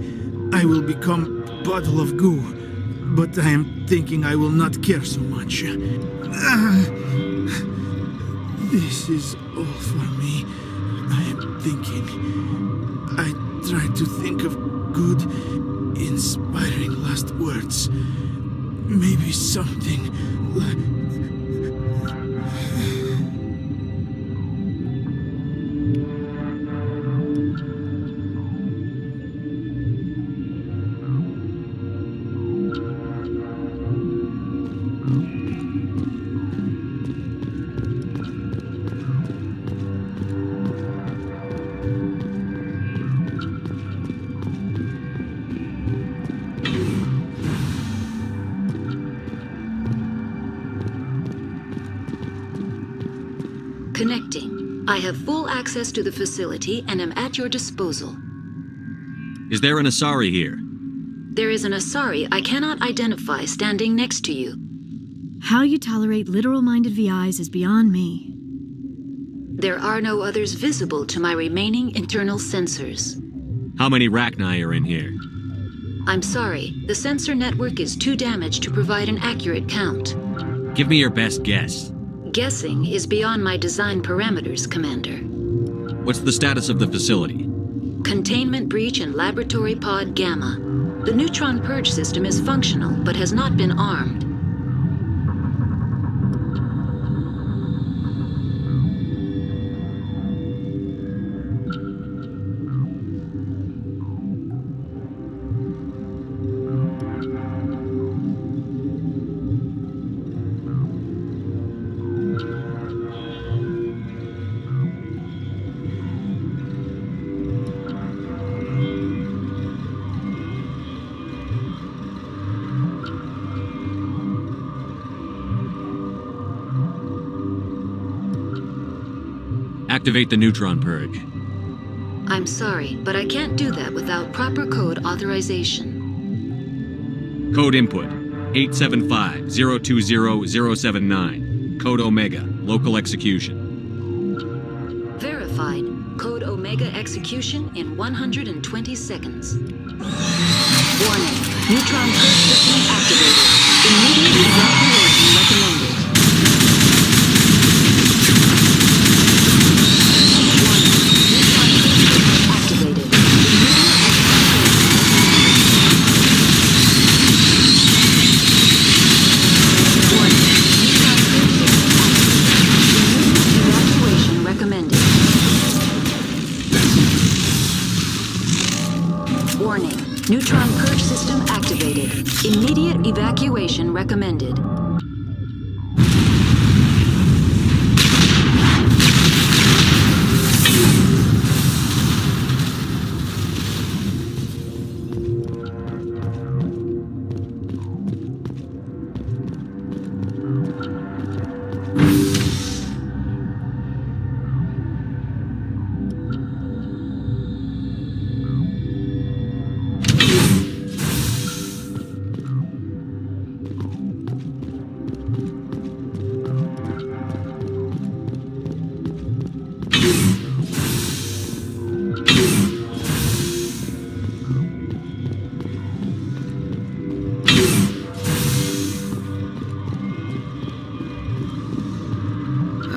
I will become puddle of goo, but I am thinking I will not care so much. This is all for me. I am thinking. I try to think of good, inspiring last words. Maybe something like... Connecting. I have full access to the facility and am at your disposal. Is there an Asari here? There is an Asari I cannot identify standing next to you. How you tolerate literal-minded VIs is beyond me. There are no others visible to my remaining internal sensors. How many Rachni are in here? I'm sorry, the sensor network is too damaged to provide an accurate count. Give me your best guess. Guessing is beyond my design parameters, Commander. What's the status of the facility? Containment breach in Laboratory Pod Gamma. The neutron purge system is functional, but has not been armed. Activate the neutron purge. I'm sorry, but I can't do that without proper code authorization. Code input 875-020-079. Code Omega, local execution. Verified. Code Omega execution in 120 seconds. Warning. Neutron purge system activated. Immediate evacuation recommended. Neutron purge system activated. Immediate evacuation recommended.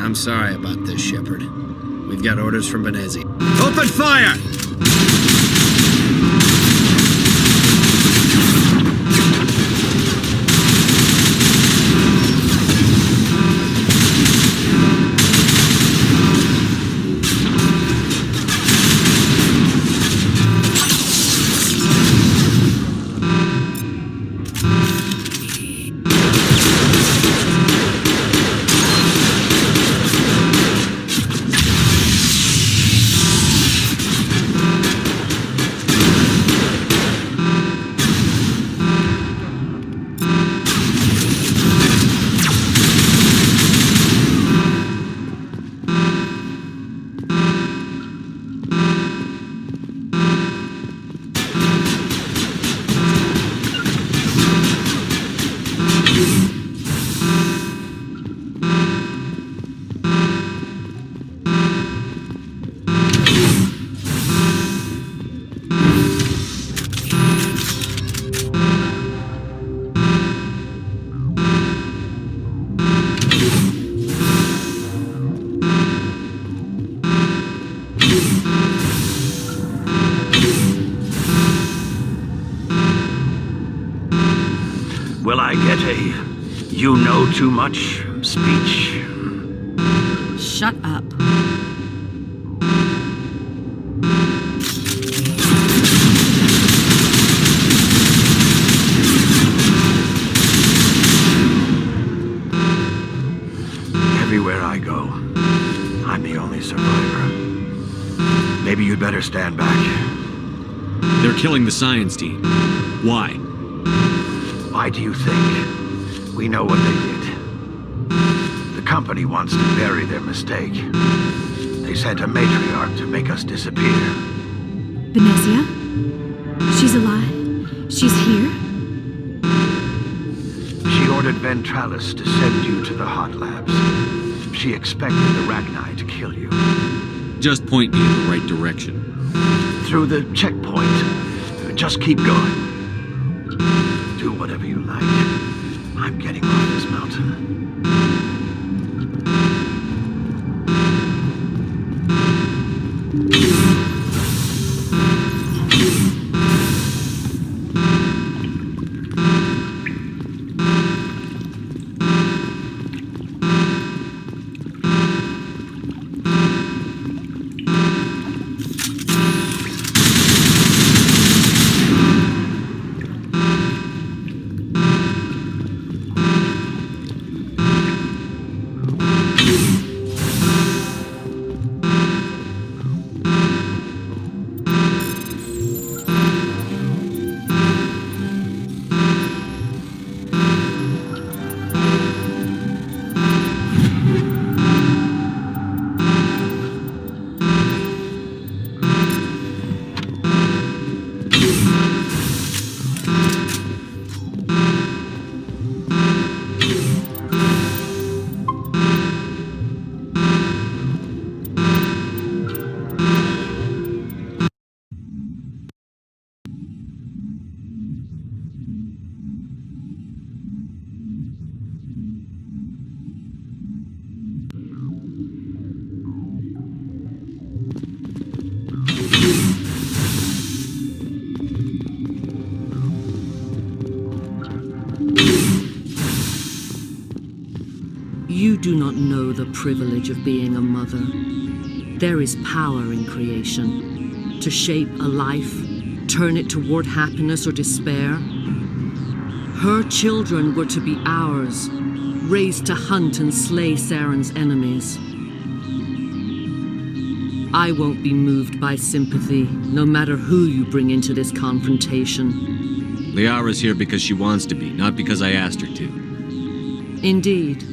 I'm sorry about this, Shepard. We've got orders from Benezi. Open fire! Will I get a "you know too much" speech? Shut up. Everywhere I go, I'm the only survivor. Maybe you'd better stand back. They're killing the science team. Why? Why do you think? We know what they did. The company wants to bury their mistake. They sent a matriarch to make us disappear. Venezia? She's alive? She's here? She ordered Ventralis to send you to the hot labs. She expected the Ragni to kill you. Just point me in the right direction. Through the checkpoint. Just keep going. Do whatever you like. I'm getting off this mountain. You do not know the privilege of being a mother. There is power in creation. To shape a life, turn it toward happiness or despair. Her children were to be ours, raised to hunt and slay Saren's enemies. I won't be moved by sympathy, no matter who you bring into this confrontation. Liara's here because she wants to be, not because I asked her to. Indeed.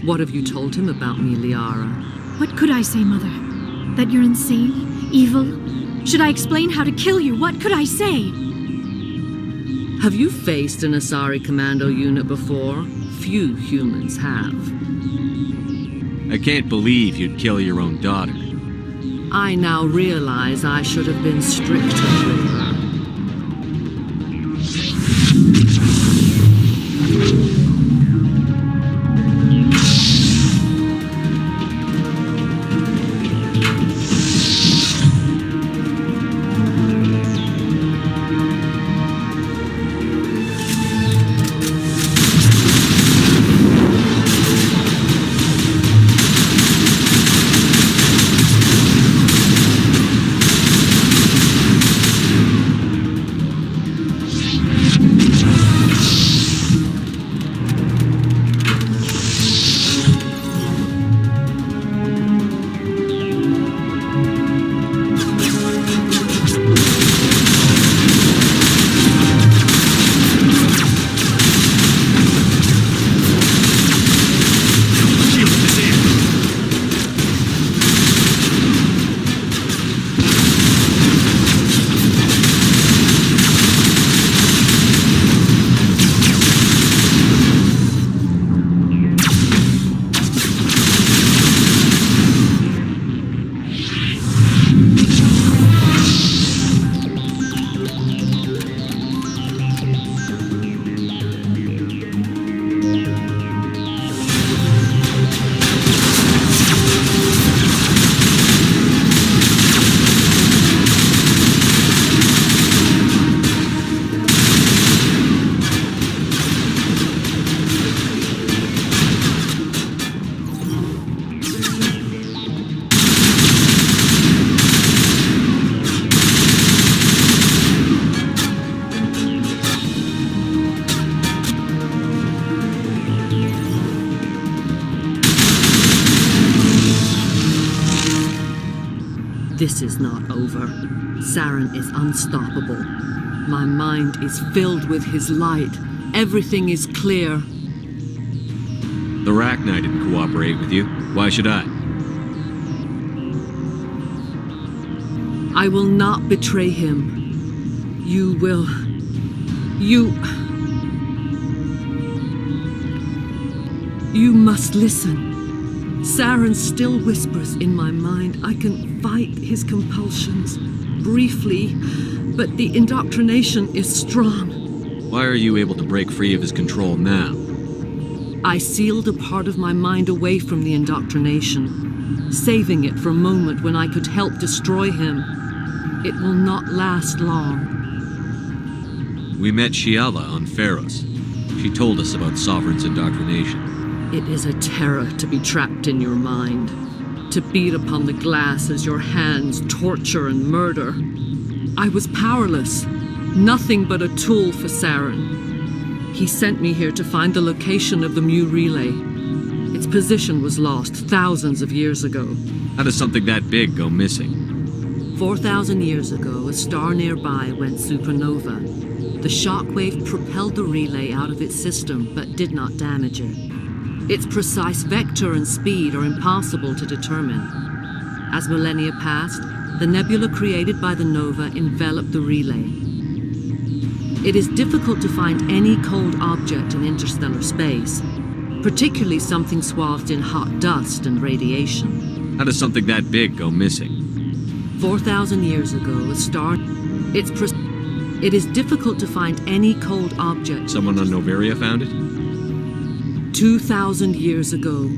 What have you told him about me, Liara? What could I say, Mother? That you're insane? Evil? Should I explain how to kill you? What could I say? Have you faced an Asari commando unit before? Few humans have. I can't believe you'd kill your own daughter. I now realize I should have been stricter with her. This is not over. Saren is unstoppable. My mind is filled with his light. Everything is clear. The Rachni didn't cooperate with you. Why should I? I will not betray him. You will... You must listen. Saren still whispers in my mind. I can fight his compulsions, briefly, but the indoctrination is strong. Why are you able to break free of his control now? I sealed a part of my mind away from the indoctrination, saving it for a moment when I could help destroy him. It will not last long. We met Shiala on Pharos. She told us about Sovereign's indoctrination. It is a terror to be trapped in your mind, to beat upon the glass as your hands torture and murder. I was powerless, nothing but a tool for Saren. He sent me here to find the location of the Mu relay. Its position was lost thousands of years ago. How does something that big go missing? 4,000 years ago, a star nearby went supernova. The shockwave propelled the relay out of its system, but did not damage it. Its precise vector and speed are impossible to determine. As millennia passed, the nebula created by the nova enveloped the relay. It is difficult to find any cold object in interstellar space, particularly something swathed in hot dust and radiation. How does something that big go missing? 4,000 years ago, a star... It is difficult to find any cold object... Someone on Noveria found it? 2,000 years ago,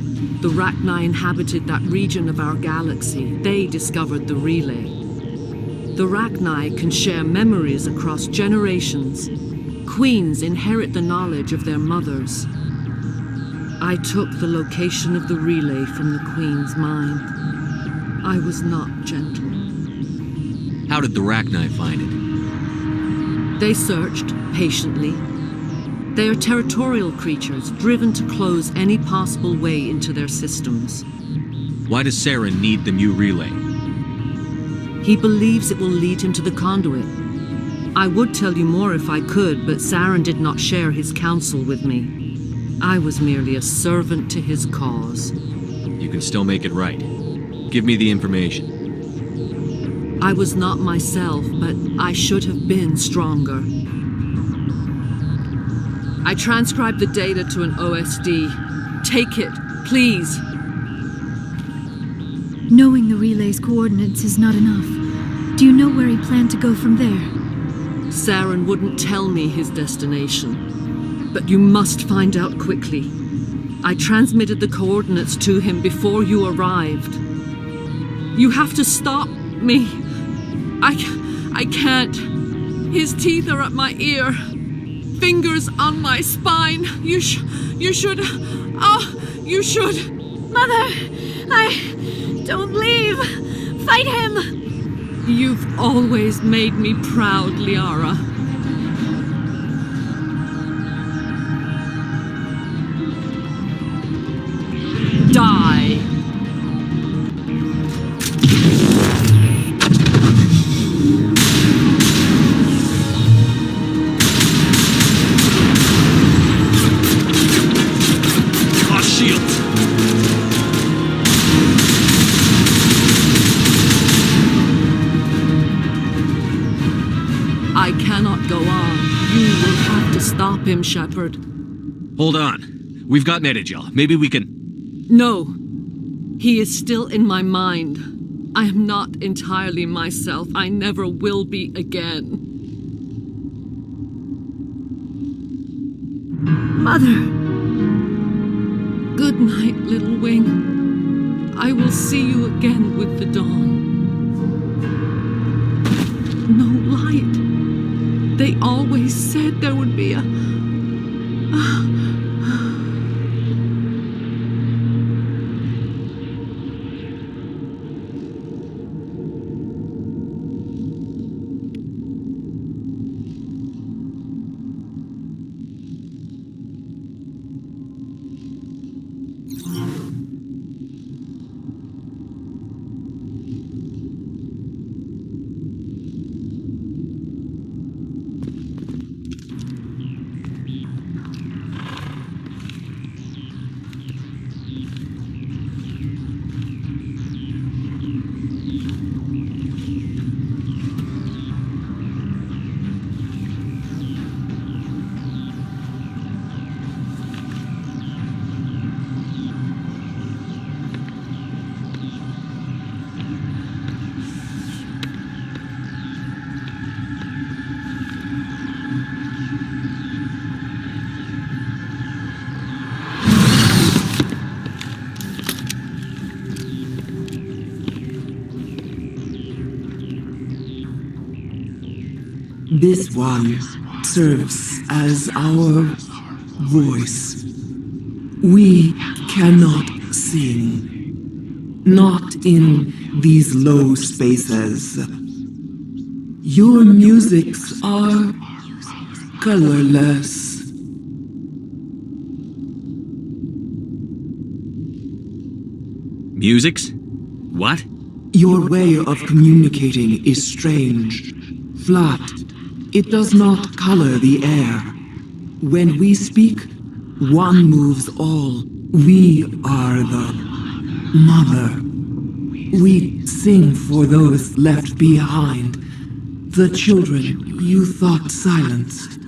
the Rachni inhabited that region of our galaxy. They discovered the relay. The Rachni can share memories across generations. Queens inherit the knowledge of their mothers. I took the location of the relay from the Queen's mind. I was not gentle. How did the Rachni find it? They searched, patiently. They are territorial creatures, driven to close any possible way into their systems. Why does Saren need the Mu relay? He believes it will lead him to the conduit. I would tell you more if I could, but Saren did not share his counsel with me. I was merely a servant to his cause. You can still make it right. Give me the information. I was not myself, but I should have been stronger. I transcribed the data to an OSD. Take it, please. Knowing the relay's coordinates is not enough. Do you know where he planned to go from there? Saren wouldn't tell me his destination. But you must find out quickly. I transmitted the coordinates to him before you arrived. You have to stop me. I can't. His teeth are at my ear. Fingers on my spine. You should. You should. Mother, don't leave. Fight him. You've always made me proud, Liara. Die. I cannot go on. You will have to stop him, Shepard. Hold on. We've got Netigel. Maybe we can... No. He is still in my mind. I am not entirely myself. I never will be again. Mother. Good night, little wing. I will see you again with the dawn. No light. They always said there would be a... This one serves as our voice. We cannot sing, not in these low spaces. Your musics are colorless. Musics? What? Your way of communicating is strange, flat. It does not color the air. When we speak, one moves all. We are the mother. We sing for those left behind, the children you thought silenced.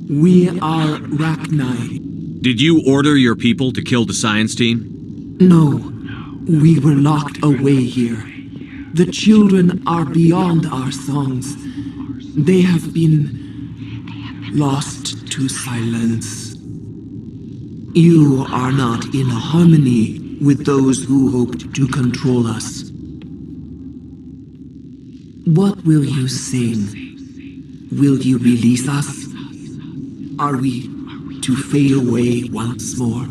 We are Rachni. Did you order your people to kill the science team? No, we were locked away here. The children are beyond our songs. They have been lost to silence. You are not in harmony with those who hoped to control us. What will you sing? Will you release us? Are we to fade away once more?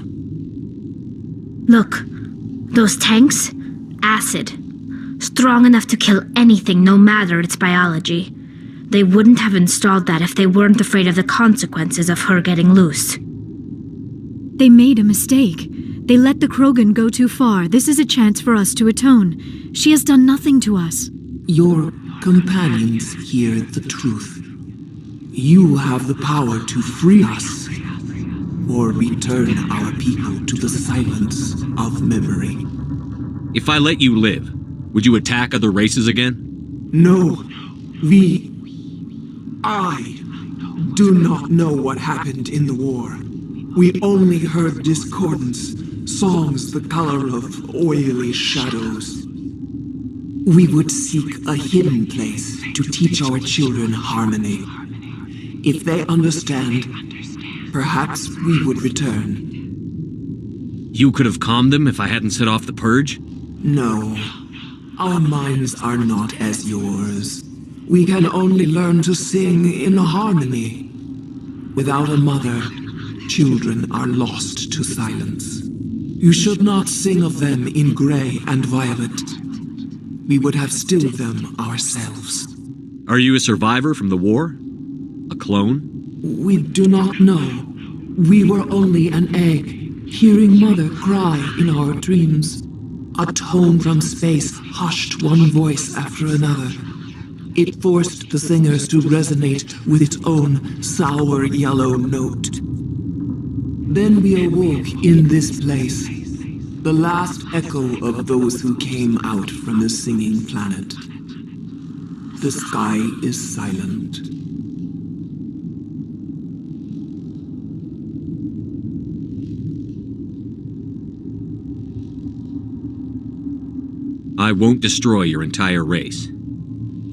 Look, those tanks? Acid. Strong enough to kill anything, no matter its biology. They wouldn't have installed that if they weren't afraid of the consequences of her getting loose. They made a mistake. They let the Krogan go too far. This is a chance for us to atone. She has done nothing to us. Your companions hear the truth. You have the power to free us, or return our people to the silence of memory. If I let you live, would you attack other races again? No, I do not know what happened in the war. We only heard discordance, songs the color of oily shadows. We would seek a hidden place to teach our children harmony. If they understand, perhaps we would return. You could have calmed them if I hadn't set off the purge? No, our minds are not as yours. We can only learn to sing in harmony. Without a mother, children are lost to silence. You should not sing of them in gray and violet. We would have stilled them ourselves. Are you a survivor from the war? A clone? We do not know. We were only an egg, hearing Mother cry in our dreams. A tone from space hushed one voice after another. It forced the singers to resonate with its own sour yellow note. Then we awoke in this place, the last echo of those who came out from the singing planet. The sky is silent. I won't destroy your entire race.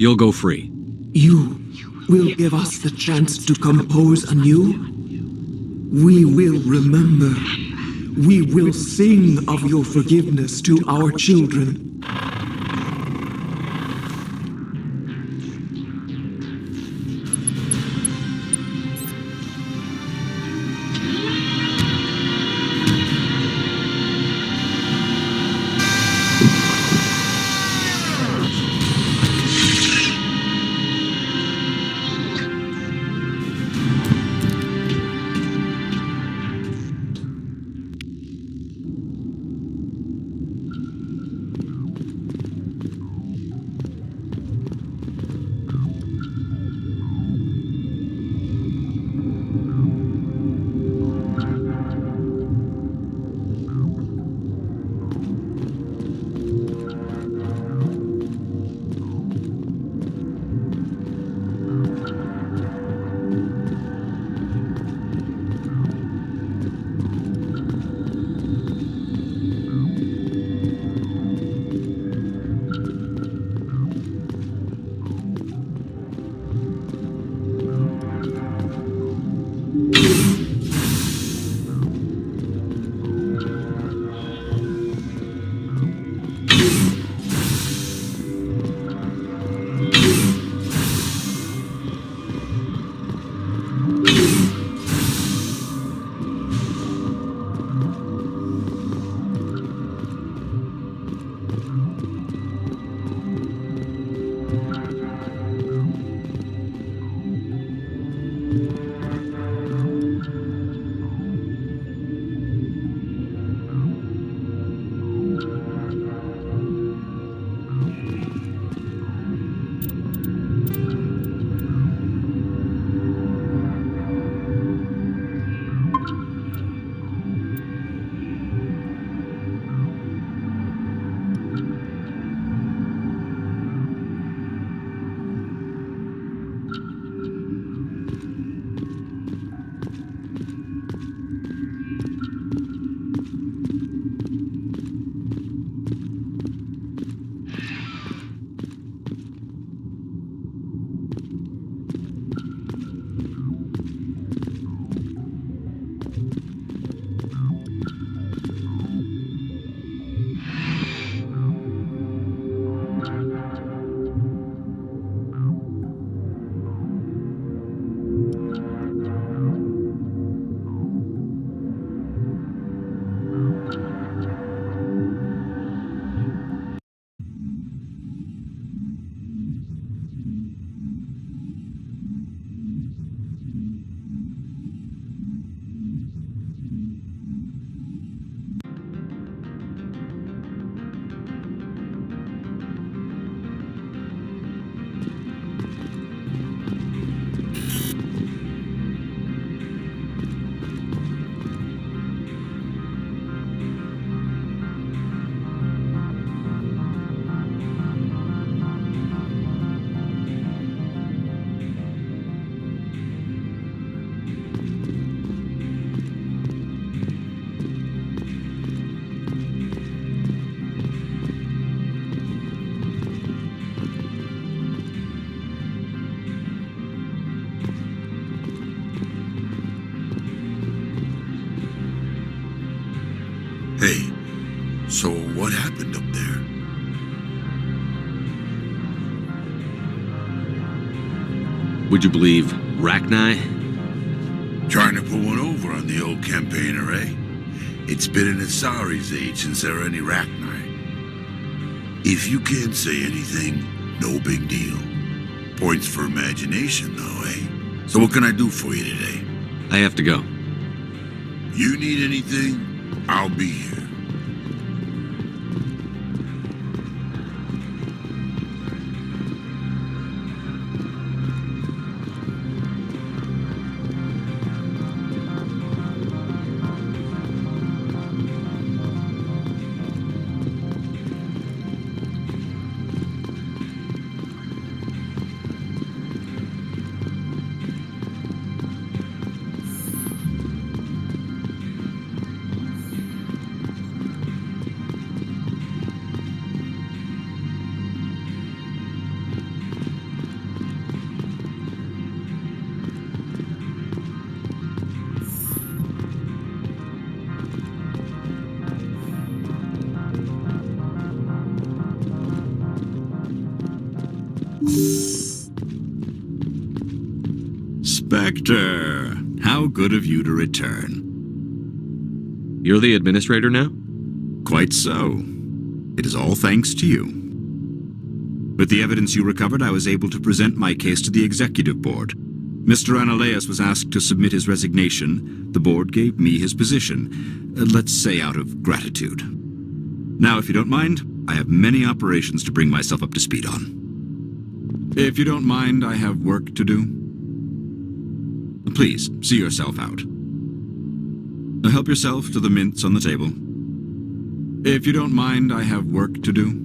You'll go free. You will give us the chance to compose anew? We will remember. We will sing of your forgiveness to our children. What happened up there? Would you believe Rachni? Trying to pull one over on the old campaigner, eh? It's been in Asari's age since there were any Rachni. If you can't say anything, no big deal. Points for imagination, though, eh? So what can I do for you today? I have to go. You need anything, I'll be here. Spectre, how good of you to return. You're the administrator now? Quite so. It is all thanks to you. With the evidence you recovered, I was able to present my case to the executive board. Mr. Analeas was asked to submit his resignation. The board gave me his position, let's say out of gratitude. Now, if you don't mind, I have many operations to bring myself up to speed on. If you don't mind, I have work to do. Please, see yourself out. Help yourself to the mints on the table. If you don't mind, I have work to do.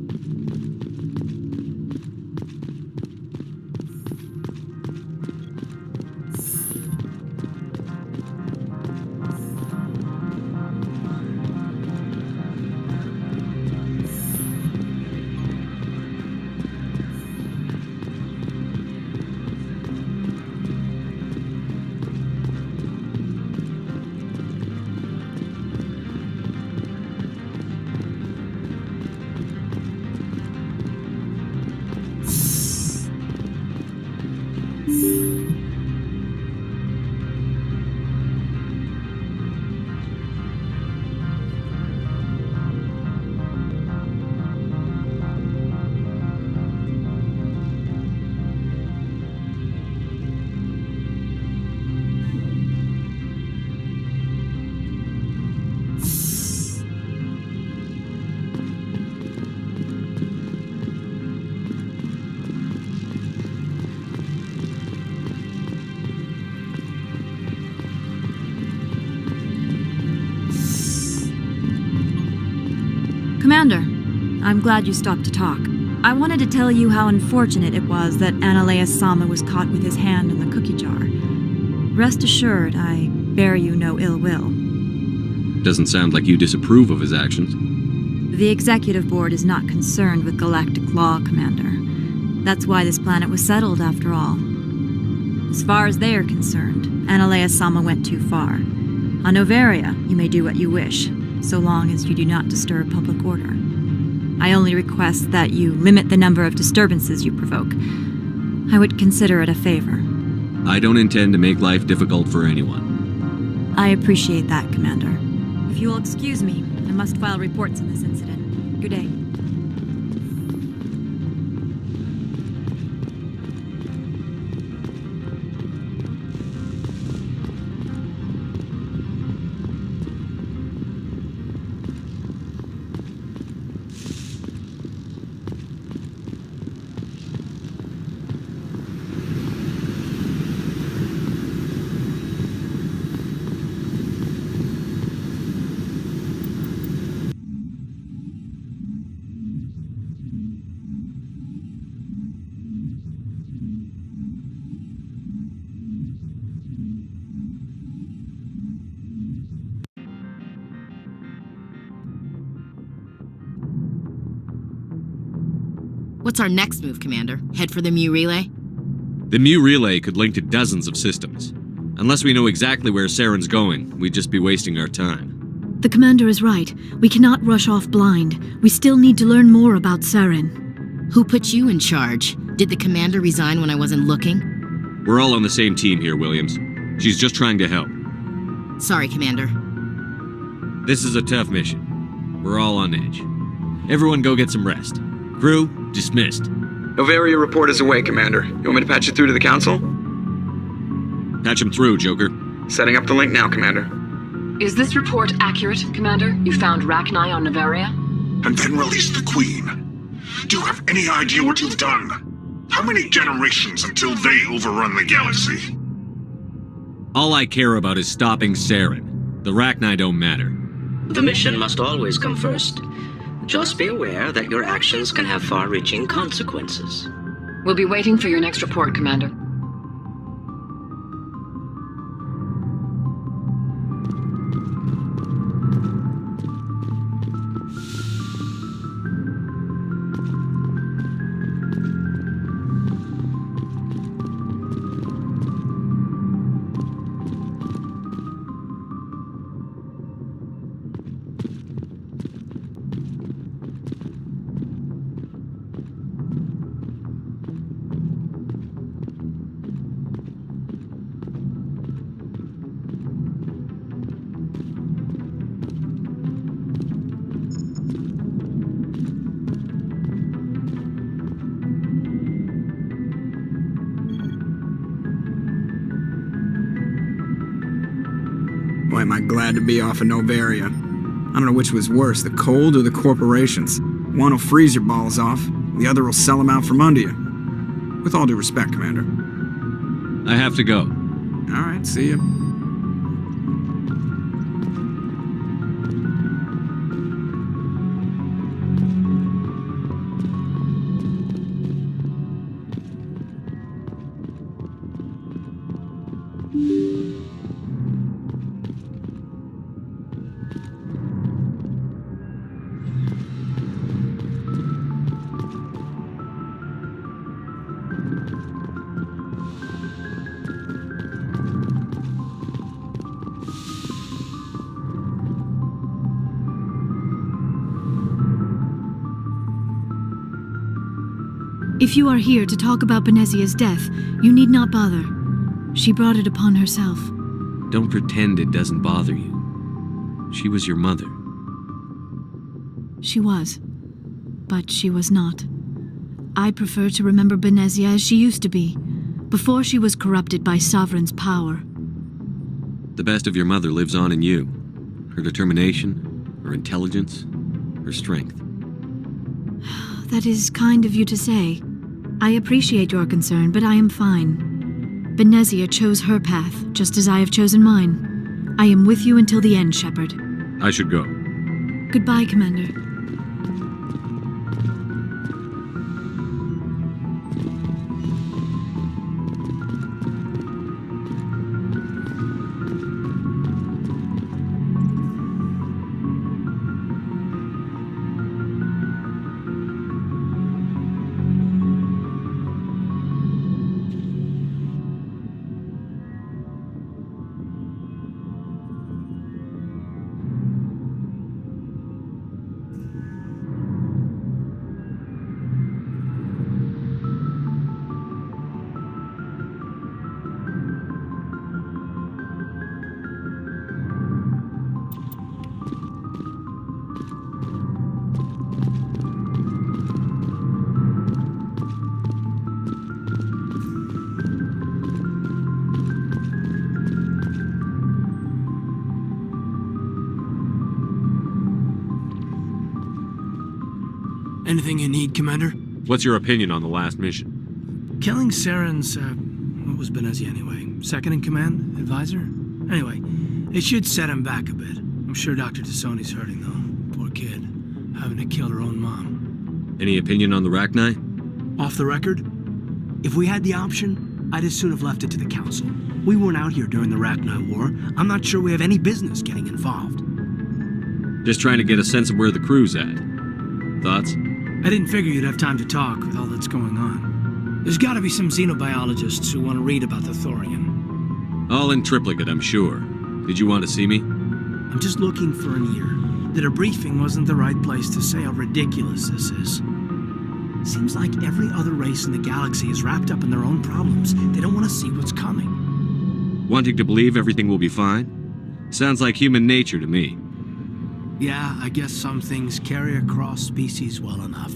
Commander, I'm glad you stopped to talk. I wanted to tell you how unfortunate it was that Analeas-sama was caught with his hand in the cookie jar. Rest assured, I bear you no ill will. Doesn't sound like you disapprove of his actions. The executive board is not concerned with galactic law, Commander. That's why this planet was settled, after all. As far as they are concerned, Analeas-sama went too far. On Noveria, you may do what you wish, so long as you do not disturb public order. I only request that you limit the number of disturbances you provoke. I would consider it a favor. I don't intend to make life difficult for anyone. I appreciate that, Commander. If you will excuse me, I must file reports on this incident. Good day. What's our next move, Commander? Head for the Mu Relay? The Mu Relay could link to dozens of systems. Unless we know exactly where Saren's going, we'd just be wasting our time. The commander is right. We cannot rush off blind. We still need to learn more about Saren. Who put you in charge? Did the commander resign when I wasn't looking? We're all on the same team here, Williams. She's just trying to help. Sorry, Commander. This is a tough mission. We're all on edge. Everyone go get some rest. Crew, dismissed. Novaria report is away, Commander. You want me to patch it through to the Council? Patch him through, Joker. Setting up the link now, Commander. Is this report accurate, Commander? You found Rachni on Novaria? And then released the Queen. Do you have any idea what you've done? How many generations until they overrun the galaxy? All I care about is stopping Saren. The Rachni don't matter. The mission must always come first. Just be aware that your actions can have far-reaching consequences. We'll be waiting for your next report, Commander. Boy, am I glad to be off of Novaria. I don't know which was worse, the cold or the corporations. One will freeze your balls off, the other will sell them out from under you. With all due respect, Commander. I have to go. All right, see you. If you are here to talk about Benezia's death, you need not bother. She brought it upon herself. Don't pretend it doesn't bother you. She was your mother. She was. But she was not. I prefer to remember Benezia as she used to be, before she was corrupted by Sovereign's power. The best of your mother lives on in you. Her determination, her intelligence, her strength. That is kind of you to say. I appreciate your concern, but I am fine. Benezia chose her path, just as I have chosen mine. I am with you until the end, Shepard. I should go. Goodbye, Commander. Anything you need, Commander? What's your opinion on the last mission? Killing Saren's, what was Benezia anyway? Second in command? Advisor? Anyway, it should set him back a bit. I'm sure Dr. Tassoni's hurting, though. Poor kid. Having to kill her own mom. Any opinion on the Rachni? Off the record? If we had the option, I'd as soon have left it to the Council. We weren't out here during the Rachni War. I'm not sure we have any business getting involved. Just trying to get a sense of where the crew's at. Thoughts? I didn't figure you'd have time to talk with all that's going on. There's gotta be some xenobiologists who want to read about the Thorian. All in triplicate, I'm sure. Did you want to see me? I'm I'm just looking for an ear. The debriefing wasn't the right place to say how ridiculous this is. Seems like every other race in the galaxy is wrapped up in their own problems. They don't want to see what's coming. Wanting to believe everything will be fine? Sounds like human nature to me. Yeah, I guess some things carry across species well enough.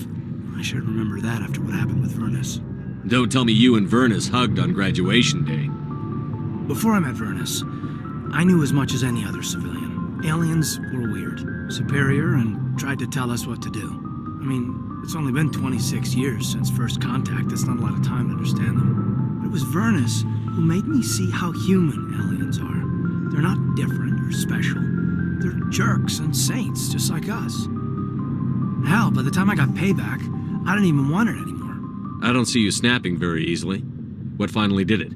I should remember that after what happened with Vernus. Don't tell me you and Vernus hugged on graduation day. Before I met Vernus, I knew as much as any other civilian. Aliens were weird, superior, and tried to tell us what to do. I mean, it's only been 26 years since first contact. That's not a lot of time to understand them. But it was Vernus who made me see how human aliens are. They're not different or special. They're jerks and saints, just like us. Hell, by the time I got payback, I didn't even want it anymore. I don't see you snapping very easily. What finally did it?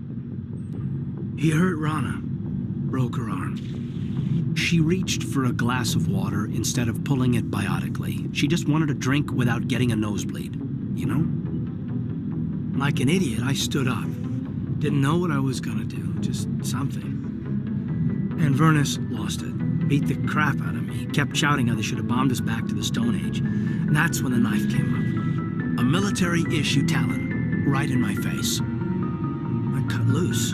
He hurt Rana. Broke her arm. She reached for a glass of water instead of pulling it biotically. She just wanted a drink without getting a nosebleed. You know? Like an idiot, I stood up. Didn't know what I was gonna do. Just something. And Vernus lost it. Beat the crap out of me. Kept shouting how they should have bombed us back to the Stone Age. And that's when the knife came up. A military-issue talon, right in my face. I cut loose.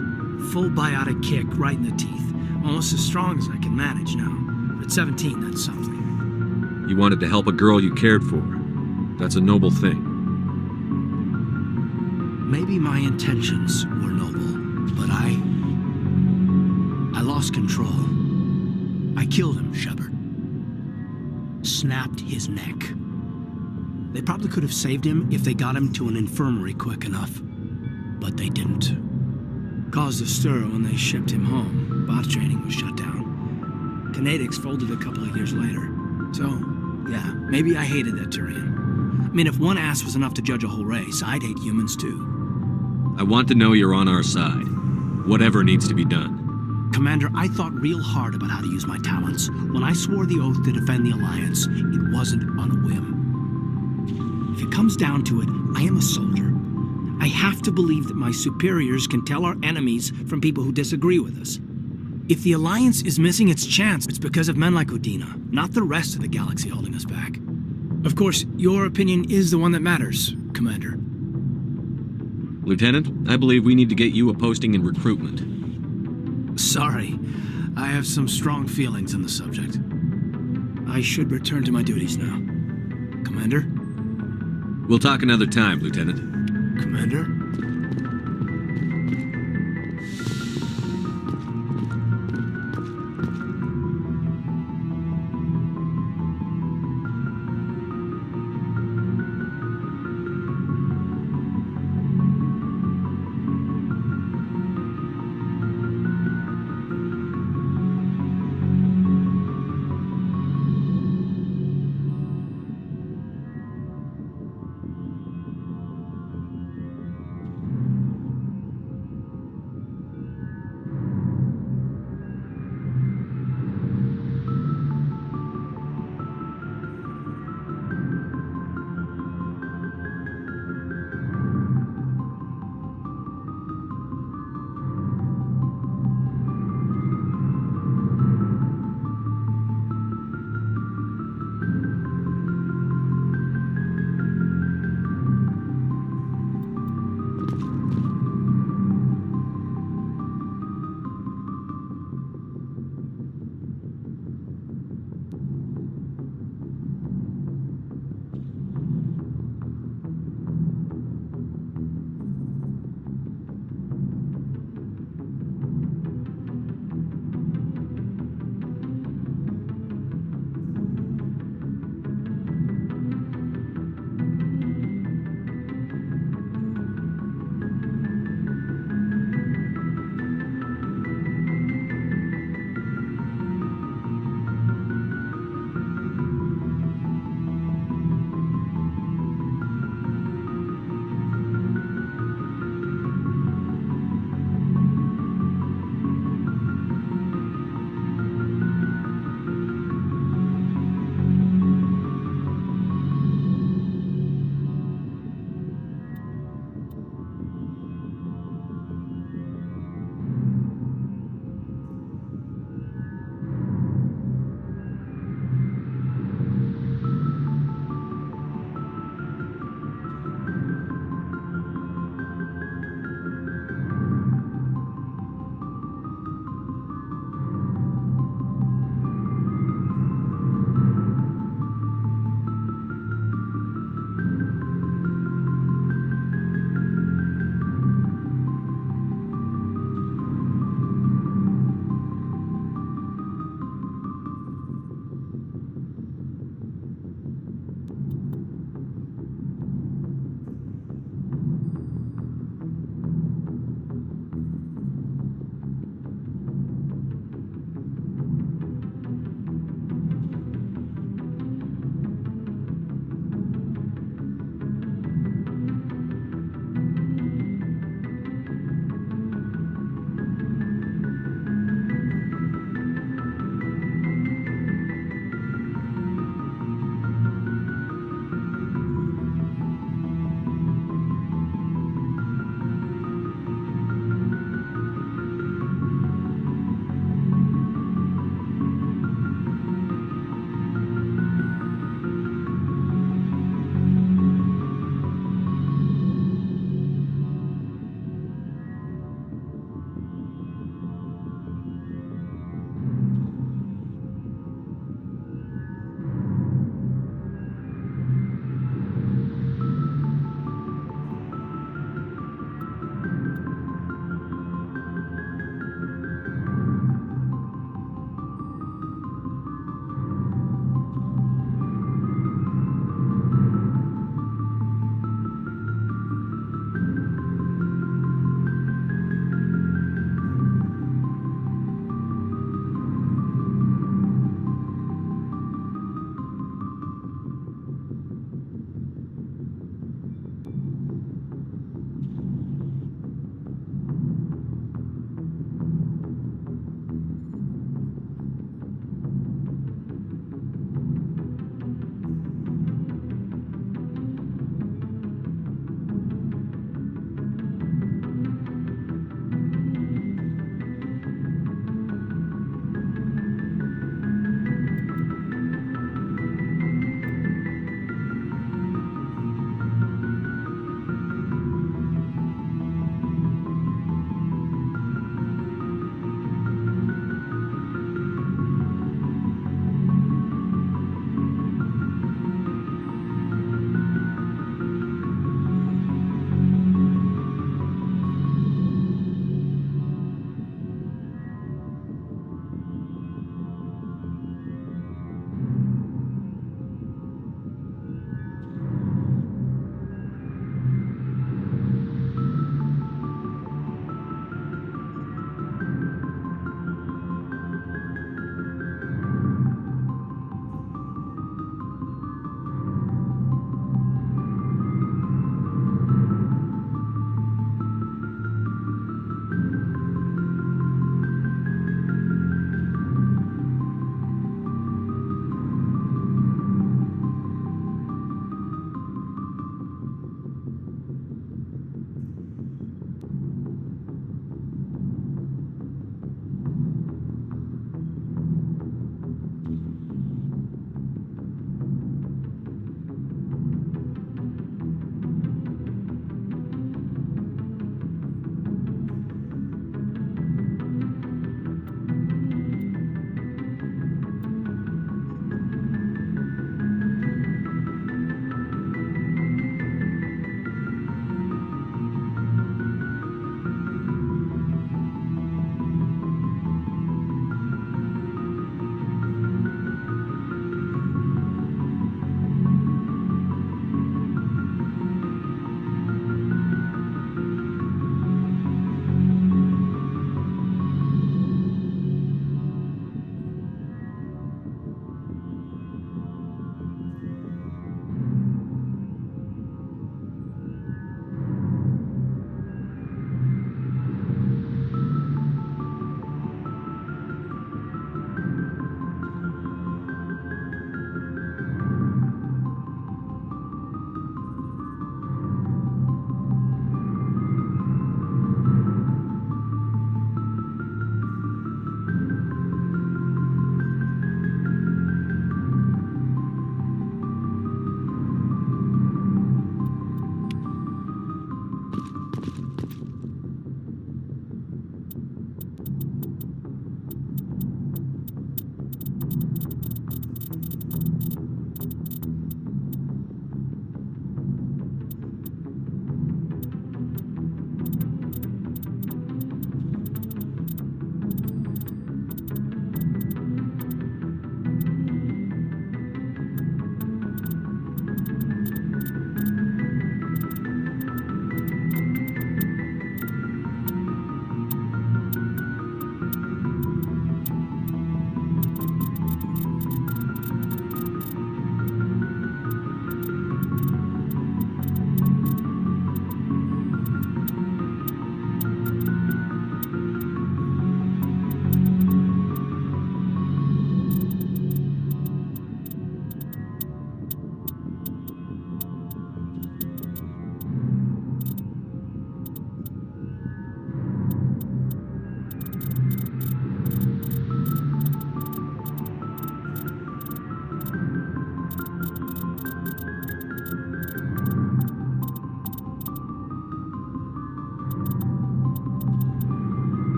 Full biotic kick right in the teeth. Almost as strong as I can manage now. But at 17, that's something. You wanted to help a girl you cared for. That's a noble thing. Maybe my intentions were noble, but I lost control. I killed him, Shepard. Snapped his neck. They probably could have saved him if they got him to an infirmary quick enough. But they didn't. Caused a stir when they shipped him home. Bot training was shut down. Kinetics folded a couple of years later. So, yeah, maybe I hated that Turian. I mean, if one ass was enough to judge a whole race, I'd hate humans too. I want to know you're on our side. Whatever needs to be done. Commander, I thought real hard about how to use my talents. When I swore the oath to defend the Alliance, it wasn't on a whim. If it comes down to it, I am a soldier. I have to believe that my superiors can tell our enemies from people who disagree with us. If the Alliance is missing its chance, it's because of men like Udina, not the rest of the galaxy holding us back. Of course, your opinion is the one that matters, Commander. Lieutenant, I believe we need to get you a posting in recruitment. Sorry, I have some strong feelings on the subject. I should return to my duties now. Commander? We'll talk another time, Lieutenant. Commander?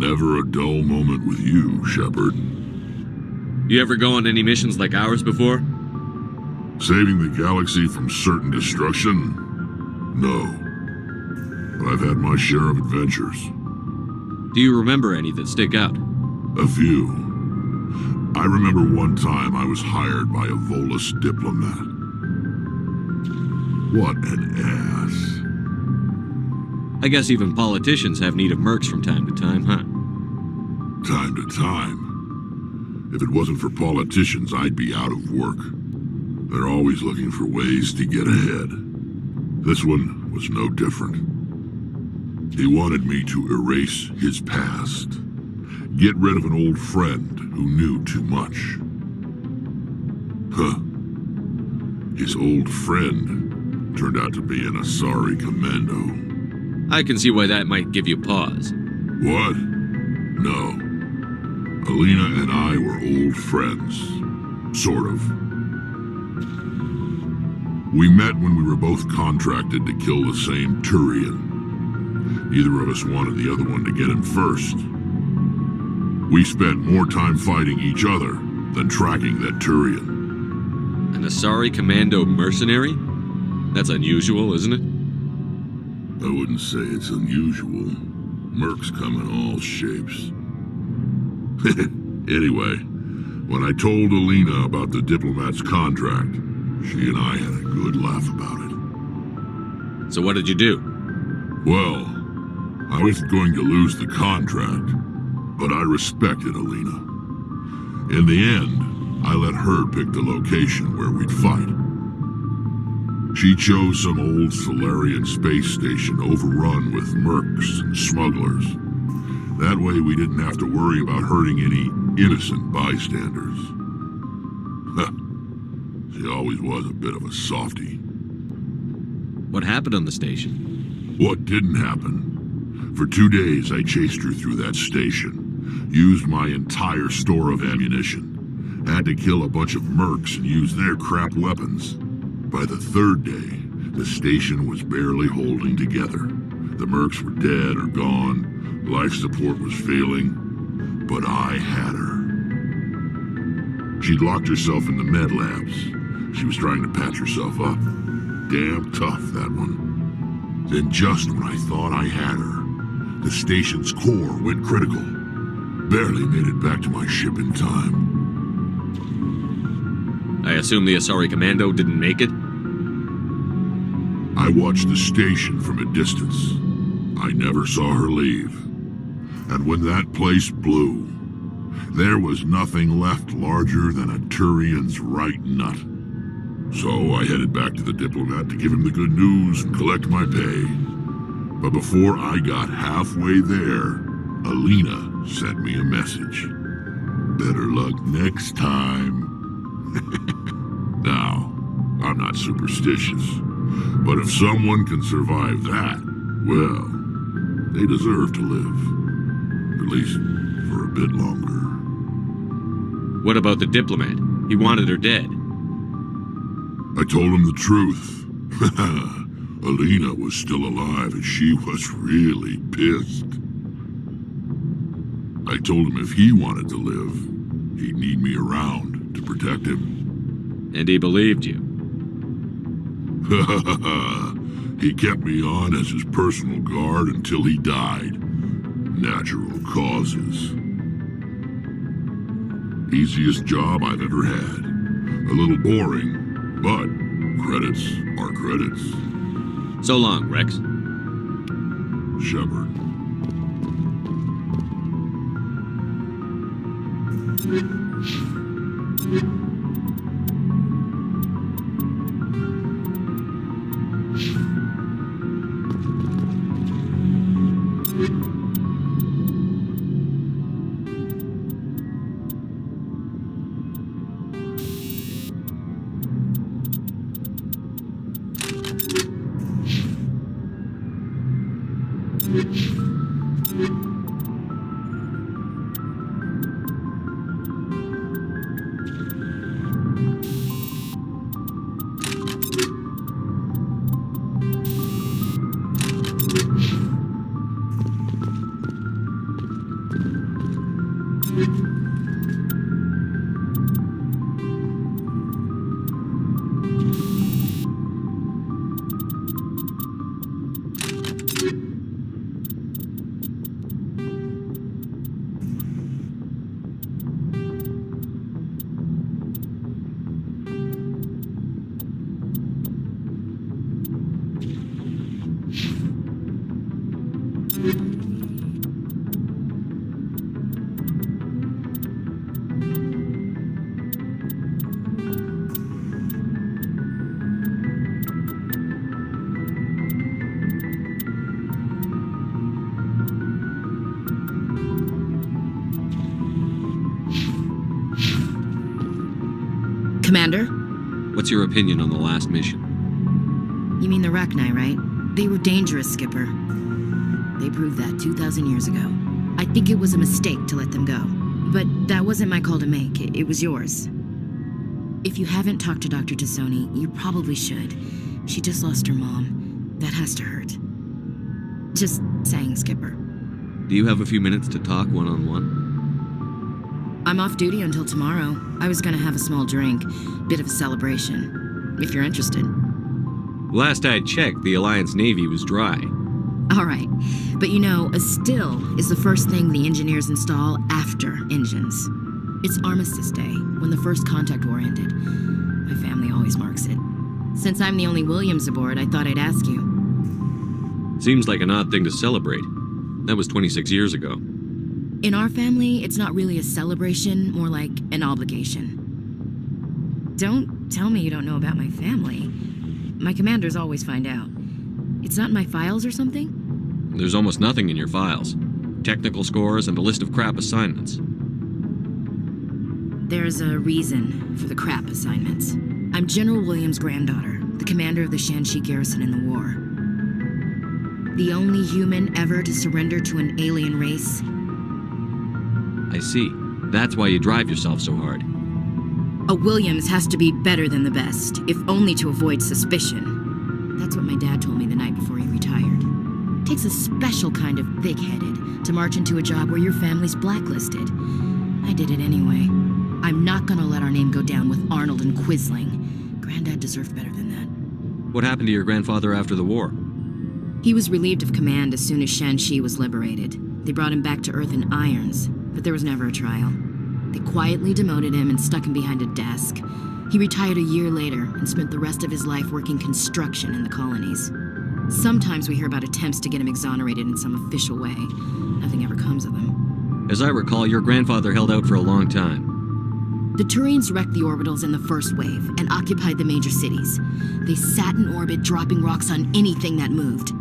Never a dull moment with you, Shepard. You ever go on any missions like ours before? Saving the galaxy from certain destruction? No. But I've had my share of adventures. Do you remember any that stick out? A few. I remember one time I was hired by a Volus diplomat. What an ass. I guess even politicians have need of mercs from time to time, huh? Time to time. If it wasn't for politicians, I'd be out of work. They're always looking for ways to get ahead. This one was no different. He wanted me to erase his past. Get rid of an old friend who knew too much. Huh. His old friend turned out to be an Asari commando. I can see why that might give you pause. What? No. Alina and I were old friends. Sort of. We met when we were both contracted to kill the same Turian. Neither of us wanted the other one to get him first. We spent more time fighting each other than tracking that Turian. An Asari commando mercenary? That's unusual, isn't it? I wouldn't say it's unusual. Mercs come in all shapes. Anyway, when I told Alina about the diplomat's contract, she and I had a good laugh about it. So what did you do? Well, I wasn't going to lose the contract, but I respected Alina. In the end, I let her pick the location where we'd fight. She chose some old Solarian space station overrun with mercs and smugglers. That way we didn't have to worry about hurting any innocent bystanders. She always was a bit of a softie. What happened on the station? What didn't happen? For 2 days I chased her through that station, used my entire store of ammunition, had to kill a bunch of mercs and use their crap weapons. By the 3rd day, the station was barely holding together. The mercs were dead or gone, life support was failing, but I had her. She'd locked herself in the med labs. She was trying to patch herself up. Damn tough, that one. Then just when I thought I had her, the station's core went critical. Barely made it back to my ship in time. I assume the Asari commando didn't make it? I watched the station from a distance. I never saw her leave. And when that place blew, there was nothing left larger than a Turian's right nut. So I headed back to the diplomat to give him the good news and collect my pay. But before I got halfway there, Alina sent me a message. Better luck next time. Now, I'm not superstitious, but if someone can survive that, well, they deserve to live. At least for a bit longer. What about the diplomat? He wanted her dead. I told him the truth. Alina was still alive and she was really pissed. I told him if he wanted to live, he'd need me around to protect him. And he believed you. He kept me on as his personal guard until he died. Natural causes. Easiest job I've ever had. A little boring, but credits are credits. So long, Rex. Shepard. Commander? What's your opinion on the last mission? You mean the Rachni, right? They were dangerous, Skipper. They proved that 2,000 years ago. I think it was a mistake to let them go. But that wasn't my call to make. It was yours. If you haven't talked to Dr. Tassoni, you probably should. She just lost her mom. That has to hurt. Just saying, Skipper. Do you have a few minutes to talk one-on-one? I'm off duty until tomorrow. I was gonna have a small drink. Bit of a celebration. If you're interested. Last I checked, the Alliance Navy was dry. All right. But you know, a still is the first thing the engineers install after engines. It's Armistice Day, when the first contact war ended. My family always marks it. Since I'm the only Williams aboard, I thought I'd ask you. Seems like an odd thing to celebrate. That was 26 years ago. In our family, it's not really a celebration, more like an obligation. Don't tell me you don't know about my family. My commanders always find out. It's not in my files or something? There's almost nothing in your files. Technical scores and a list of crap assignments. There's a reason for the crap assignments. I'm General Williams' granddaughter, the commander of the Shanxi garrison in the war. The only human ever to surrender to an alien race. I see. That's why you drive yourself so hard. A Williams has to be better than the best, if only to avoid suspicion. That's what my dad told me the night before he retired. Takes a special kind of big-headed to march into a job where your family's blacklisted. I did it anyway. I'm not gonna let our name go down with Arnold and Quisling. Granddad deserved better than that. What happened to your grandfather after the war? He was relieved of command as soon as Shanxi was liberated. They brought him back to Earth in irons, but there was never a trial. They quietly demoted him and stuck him behind a desk. He retired a year later and spent the rest of his life working construction in the colonies. Sometimes we hear about attempts to get him exonerated in some official way. Nothing ever comes of them. As I recall, your grandfather held out for a long time. The Turians wrecked the orbitals in the first wave and occupied the major cities. They sat in orbit, dropping rocks on anything that moved.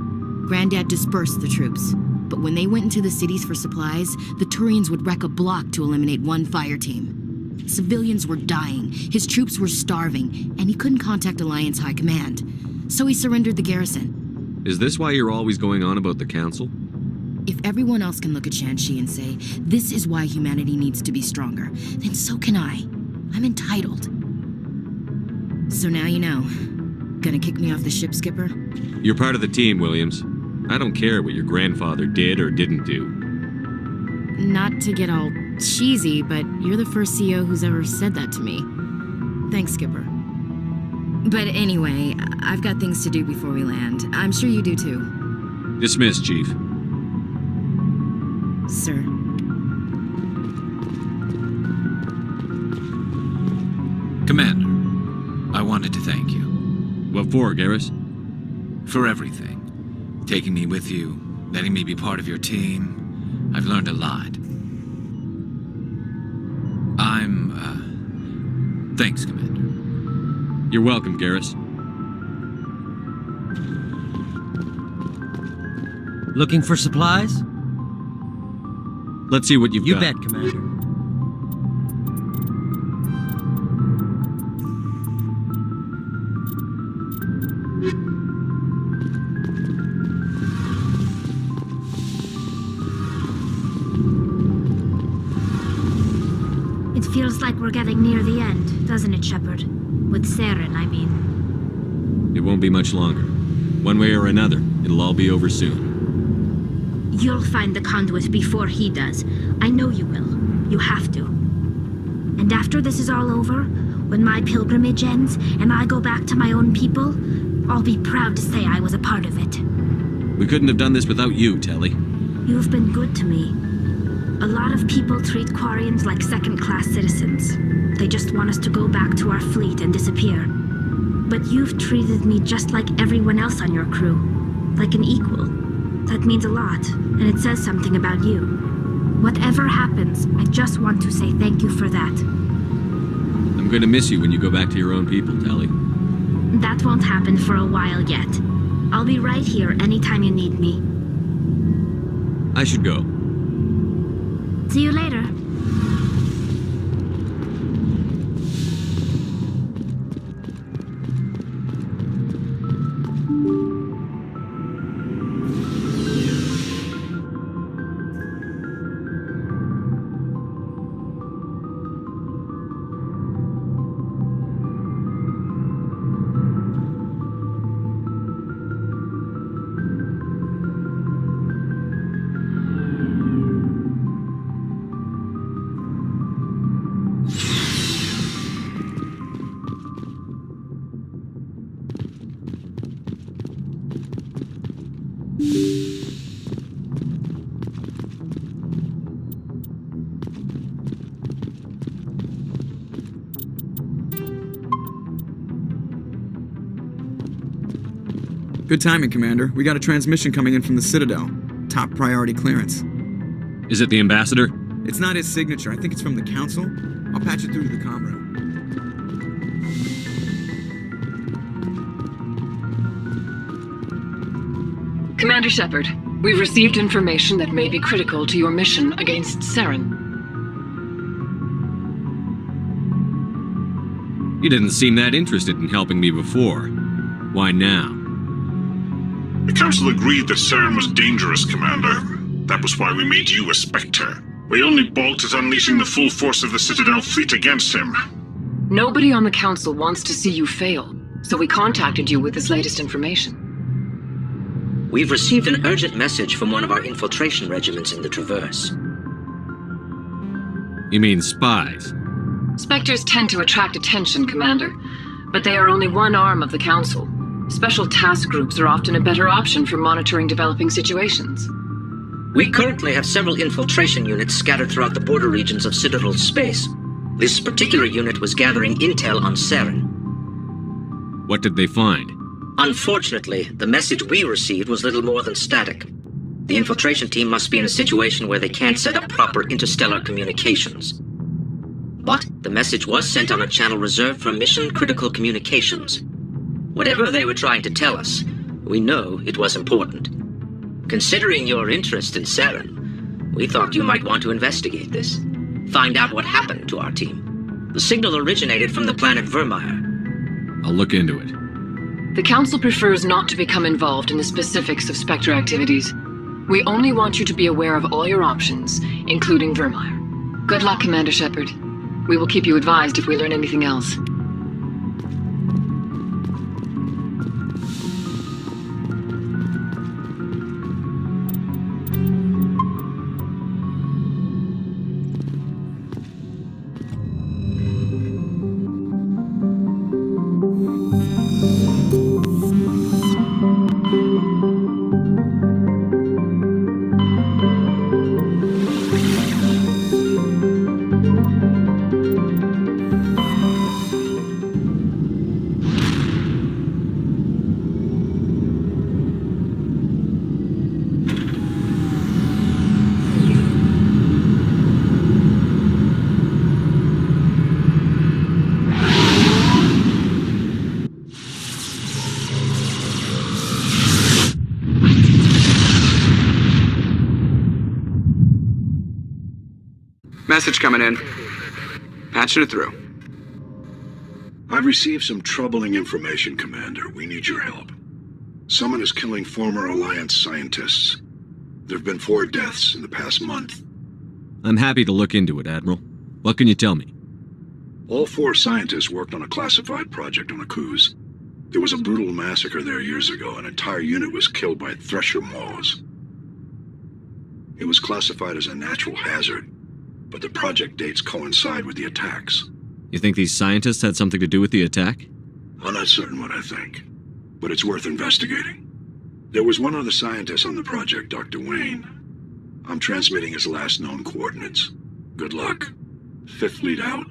Granddad dispersed the troops. But when they went into the cities for supplies, the Turians would wreck a block to eliminate one fire team. Civilians were dying, his troops were starving, and he couldn't contact Alliance High Command. So he surrendered the garrison. Is this why you're always going on about the Council? If everyone else can look at Shanxi and say, this is why humanity needs to be stronger, then so can I. I'm entitled. So now you know. Gonna kick me off the ship, Skipper? You're part of the team, Williams. I don't care what your grandfather did or didn't do. Not to get all cheesy, but you're the first CO who's ever said that to me. Thanks, Skipper. But anyway, I've got things to do before we land. I'm sure you do too. Dismissed, Chief. Sir. Commander, I wanted to thank you. What for, Garrus? For everything. Taking me with you, letting me be part of your team. I've learned a lot. Thanks, Commander. You're welcome, Garrus. Looking for supplies? Let's see what you've got. You bet, Commander. It feels like we're getting near the end, doesn't it, Shepard? With Saren, I mean. It won't be much longer. One way or another, it'll all be over soon. You'll find the conduit before he does. I know you will. You have to. And after this is all over, when my pilgrimage ends and I go back to my own people, I'll be proud to say I was a part of it. We couldn't have done this without you, Telly. You've been good to me. A lot of people treat Quarians like second-class citizens. They just want us to go back to our fleet and disappear. But you've treated me just like everyone else on your crew. Like an equal. That means a lot, and it says something about you. Whatever happens, I just want to say thank you for that. I'm going to miss you when you go back to your own people, Telly. That won't happen for a while yet. I'll be right here anytime you need me. I should go. See you later. Good timing, Commander. We got a transmission coming in from the Citadel. Top priority clearance. Is it the Ambassador? It's not his signature. I think it's from the Council. I'll patch it through to the comm room. Commander Shepard, we've received information that may be critical to your mission against Saren. You didn't seem that interested in helping me before. Why now? The Council agreed that Saren was dangerous, Commander. That was why we made you a Spectre. We only balked at unleashing the full force of the Citadel fleet against him. Nobody on the Council wants to see you fail, so we contacted you with this latest information. We've received an urgent message from one of our infiltration regiments in the Traverse. You mean spies? Spectres tend to attract attention, Commander, but they are only one arm of the Council. Special task groups are often a better option for monitoring developing situations. We currently have several infiltration units scattered throughout the border regions of Citadel space. This particular unit was gathering intel on Saren. What did they find? Unfortunately, the message we received was little more than static. The infiltration team must be in a situation where they can't set up proper interstellar communications. But the message was sent on a channel reserved for mission-critical communications. Whatever they were trying to tell us, we know it was important. Considering your interest in Saren, we thought you might want to investigate this. Find out what happened to our team. The signal originated from the planet Vermeer. I'll look into it. The Council prefers not to become involved in the specifics of Spectre activities. We only want you to be aware of all your options, including Vermeer. Good luck, Commander Shepard. We will keep you advised if we learn anything else. Message coming in. Patching it through. I've received some troubling information, Commander. We need your help. Someone is killing former Alliance scientists. There have been 4 deaths in the past month. I'm happy to look into it, Admiral. What can you tell me? All 4 scientists worked on a classified project on Akuz. There was a brutal massacre there years ago. An entire unit was killed by Thresher maws. It was classified as a natural hazard, but the project dates coincide with the attacks. You think these scientists had something to do with the attack? I'm not certain what I think, but it's worth investigating. There was one other scientist on the project, Dr. Wayne. I'm transmitting his last known coordinates. Good luck. Fifth Fleet out.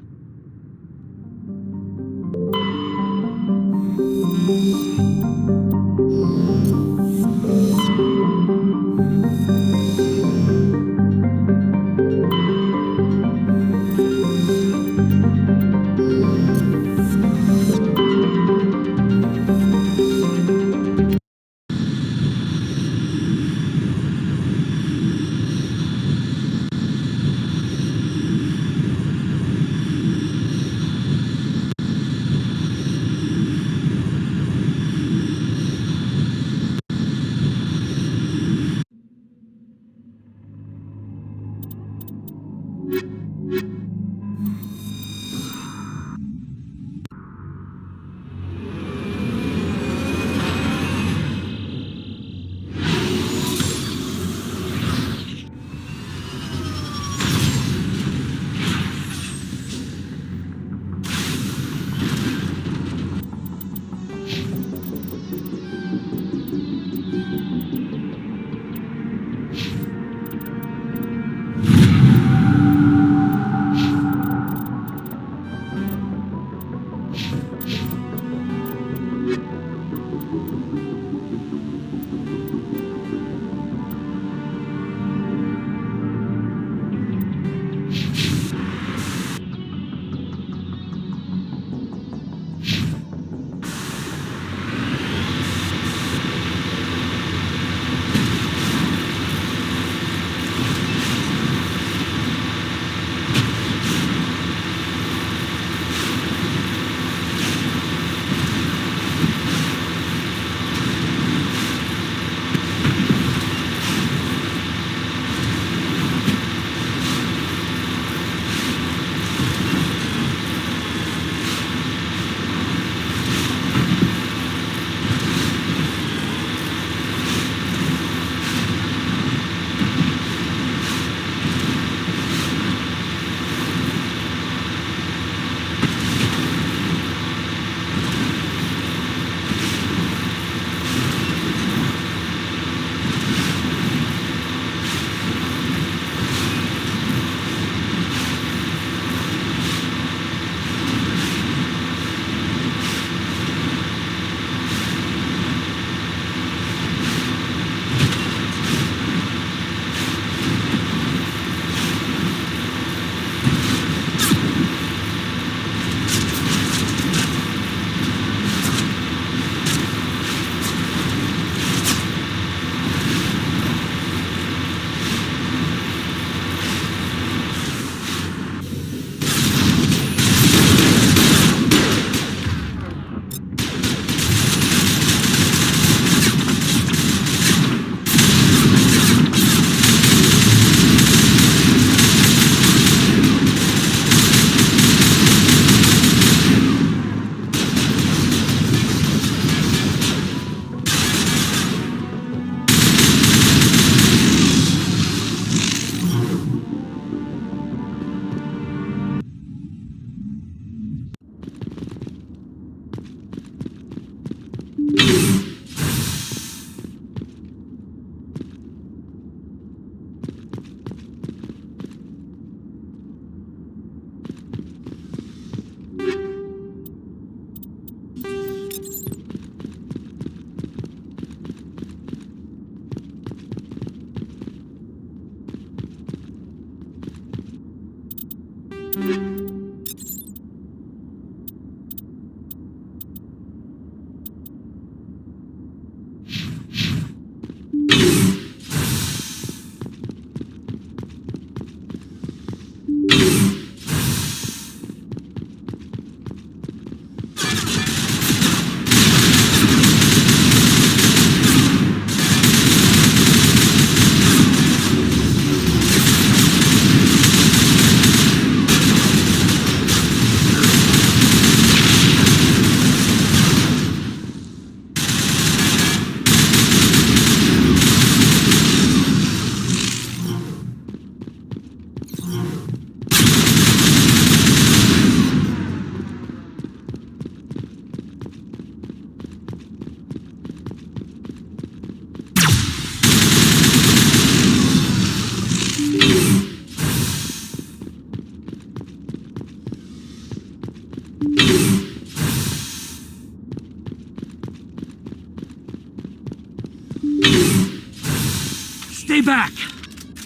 Stay back!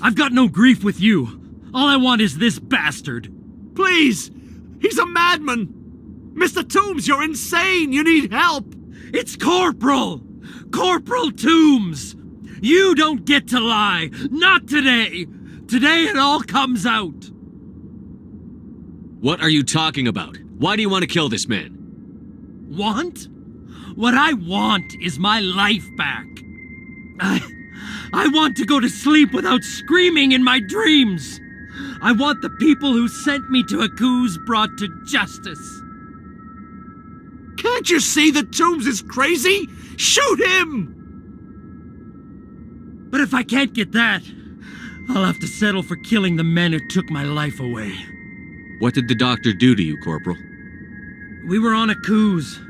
I've got no grief with you. All I want is this bastard. Please! He's a madman! Mr. Toombs, you're insane! You need help! It's Corporal! Corporal Toombs! You don't get to lie! Not today! Today it all comes out! What are you talking about? Why do you want to kill this man? Want? What I want is my life back. I want to go to sleep without screaming in my dreams. I want the people who sent me to Akuz brought to justice. Can't you see that Toombs is crazy? Shoot him! But if I can't get that, I'll have to settle for killing the men who took my life away. What did the doctor do to you, Corporal? We were on Akuz.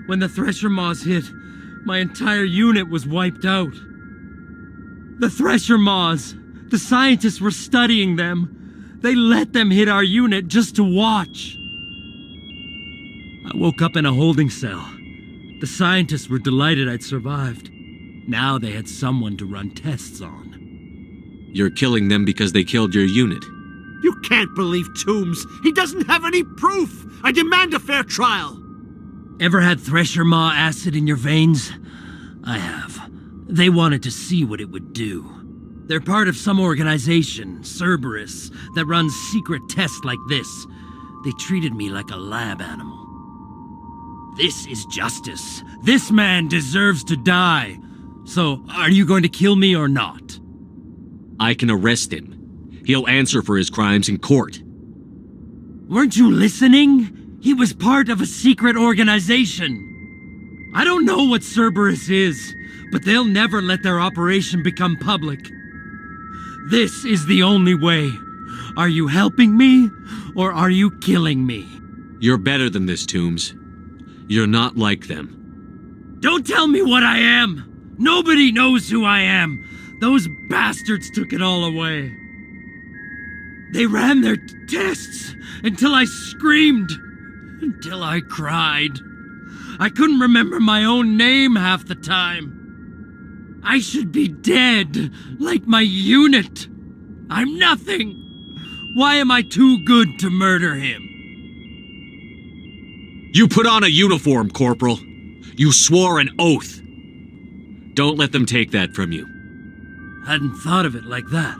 When the Thresher Maws hit, my entire unit was wiped out. The Thresher Maws, the scientists were studying them. They let them hit our unit just to watch. I woke up in a holding cell. The scientists were delighted I'd survived. Now they had someone to run tests on. You're killing them because they killed your unit. You can't believe Toombs. He doesn't have any proof. I demand a fair trial. Ever had Thresher Maw acid in your veins? I have. They wanted to see what it would do. They're part of some organization, Cerberus, that runs secret tests like this. They treated me like a lab animal. This is justice. This man deserves to die. So, are you going to kill me or not? I can arrest him. He'll answer for his crimes in court. Weren't you listening? He was part of a secret organization. I don't know what Cerberus is, but they'll never let their operation become public. This is the only way. Are you helping me, or are you killing me? You're better than this, Toombs. You're not like them. Don't tell me what I am! Nobody knows who I am! Those bastards took it all away. They ran their tests until I screamed, until I cried. I couldn't remember my own name half the time. I should be dead, like my unit. I'm nothing. Why am I too good to murder him? You put on a uniform, Corporal. You swore an oath. Don't let them take that from you. Hadn't thought of it like that.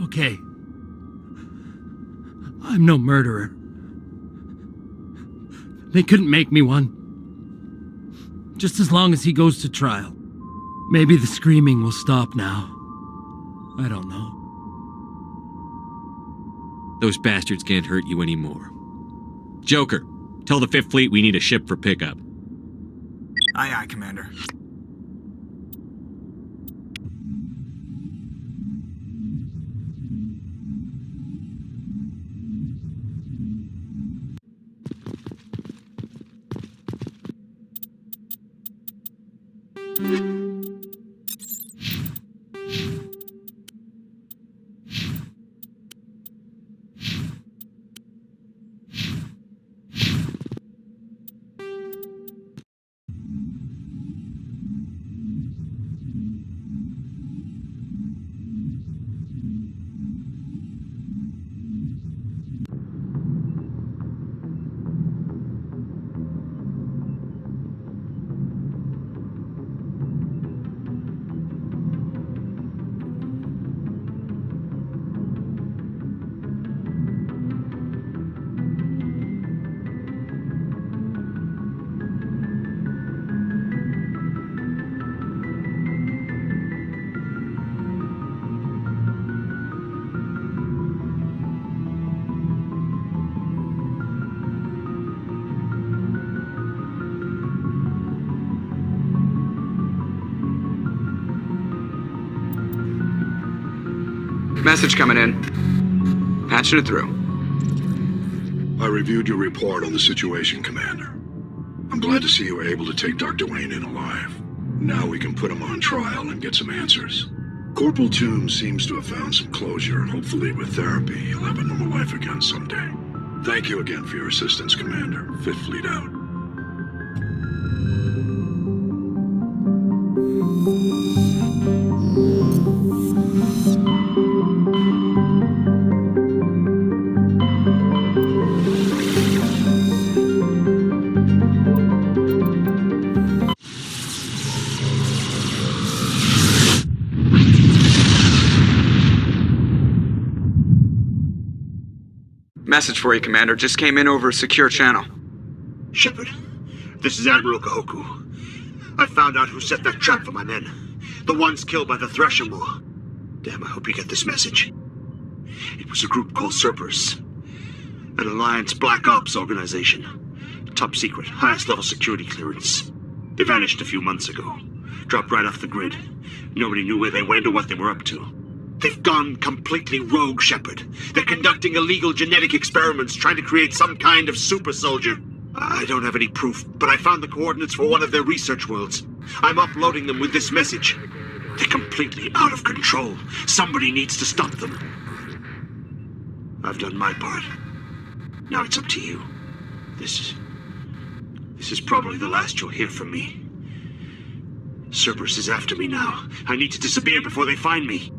Okay. I'm no murderer. They couldn't make me one. Just as long as he goes to trial. Maybe the screaming will stop now. I don't know. Those bastards can't hurt you anymore. Joker, tell the 5th Fleet we need a ship for pickup. Aye, aye, Commander. Message coming in. Patching it through. I reviewed your report on the situation, Commander. I'm glad to see you were able to take Dr. Wayne in alive. Now we can put him on trial and get some answers. Corporal Toombs seems to have found some closure, and hopefully with therapy, he'll have a normal life again someday. Thank you again for your assistance, Commander. 5th Fleet out. Message for you, Commander. Just came in over a secure channel. Shepard, this is Admiral Kahoku. I found out who set that trap for my men. The ones killed by the Thresher Maw. Damn, I hope you get this message. It was a group called Cerberus. An Alliance Black Ops organization. Top secret, highest level security clearance. They vanished a few months ago. Dropped right off the grid. Nobody knew where they went or what they were up to. They've gone completely rogue, Shepard. They're conducting illegal genetic experiments, trying to create some kind of super soldier. I don't have any proof, but I found the coordinates for one of their research worlds. I'm uploading them with this message. They're completely out of control. Somebody needs to stop them. I've done my part. Now it's up to you. This is probably the last you'll hear from me. Cerberus is after me now. I need to disappear before they find me.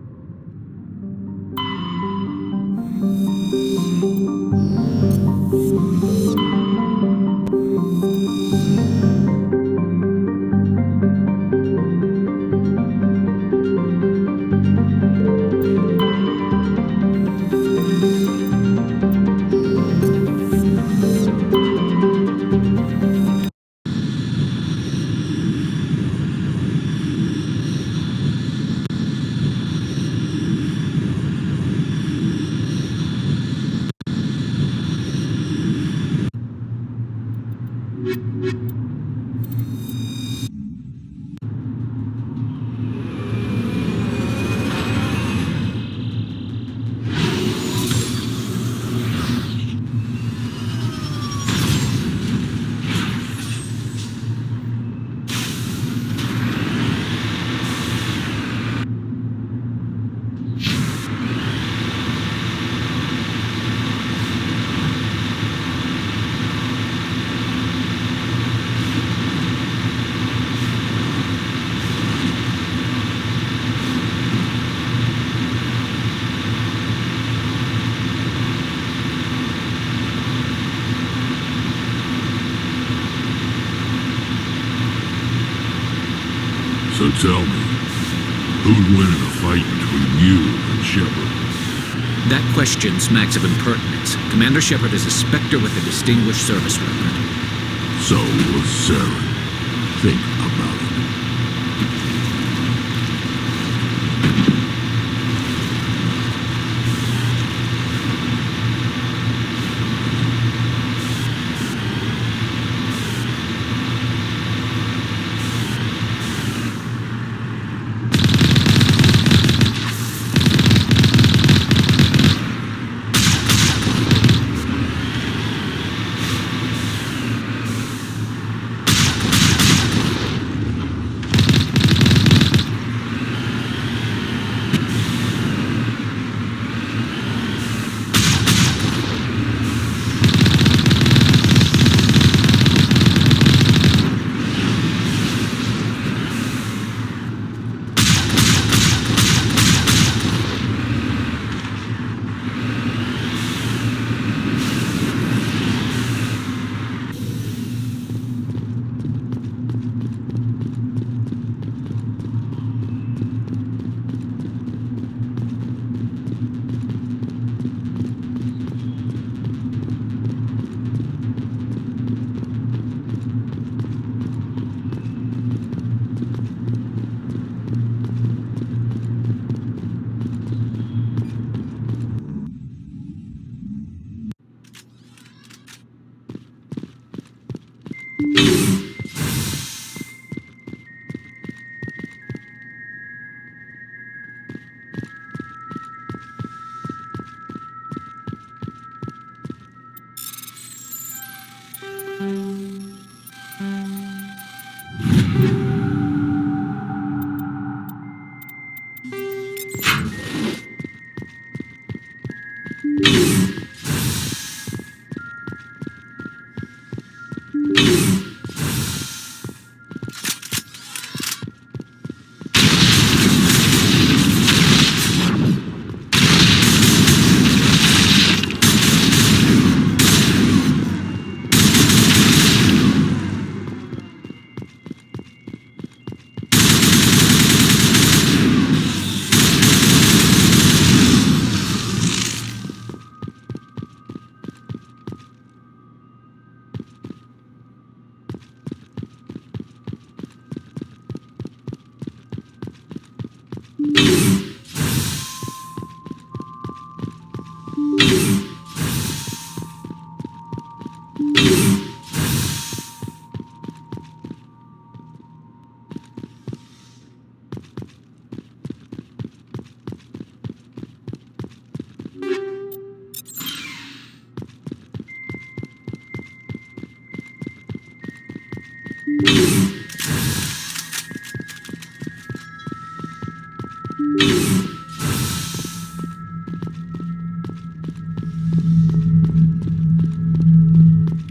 So tell me, who'd win in a fight between you and Shepard? That question smacks of impertinence. Commander Shepard is a Spectre with a distinguished service record. So was Saren. Think about it.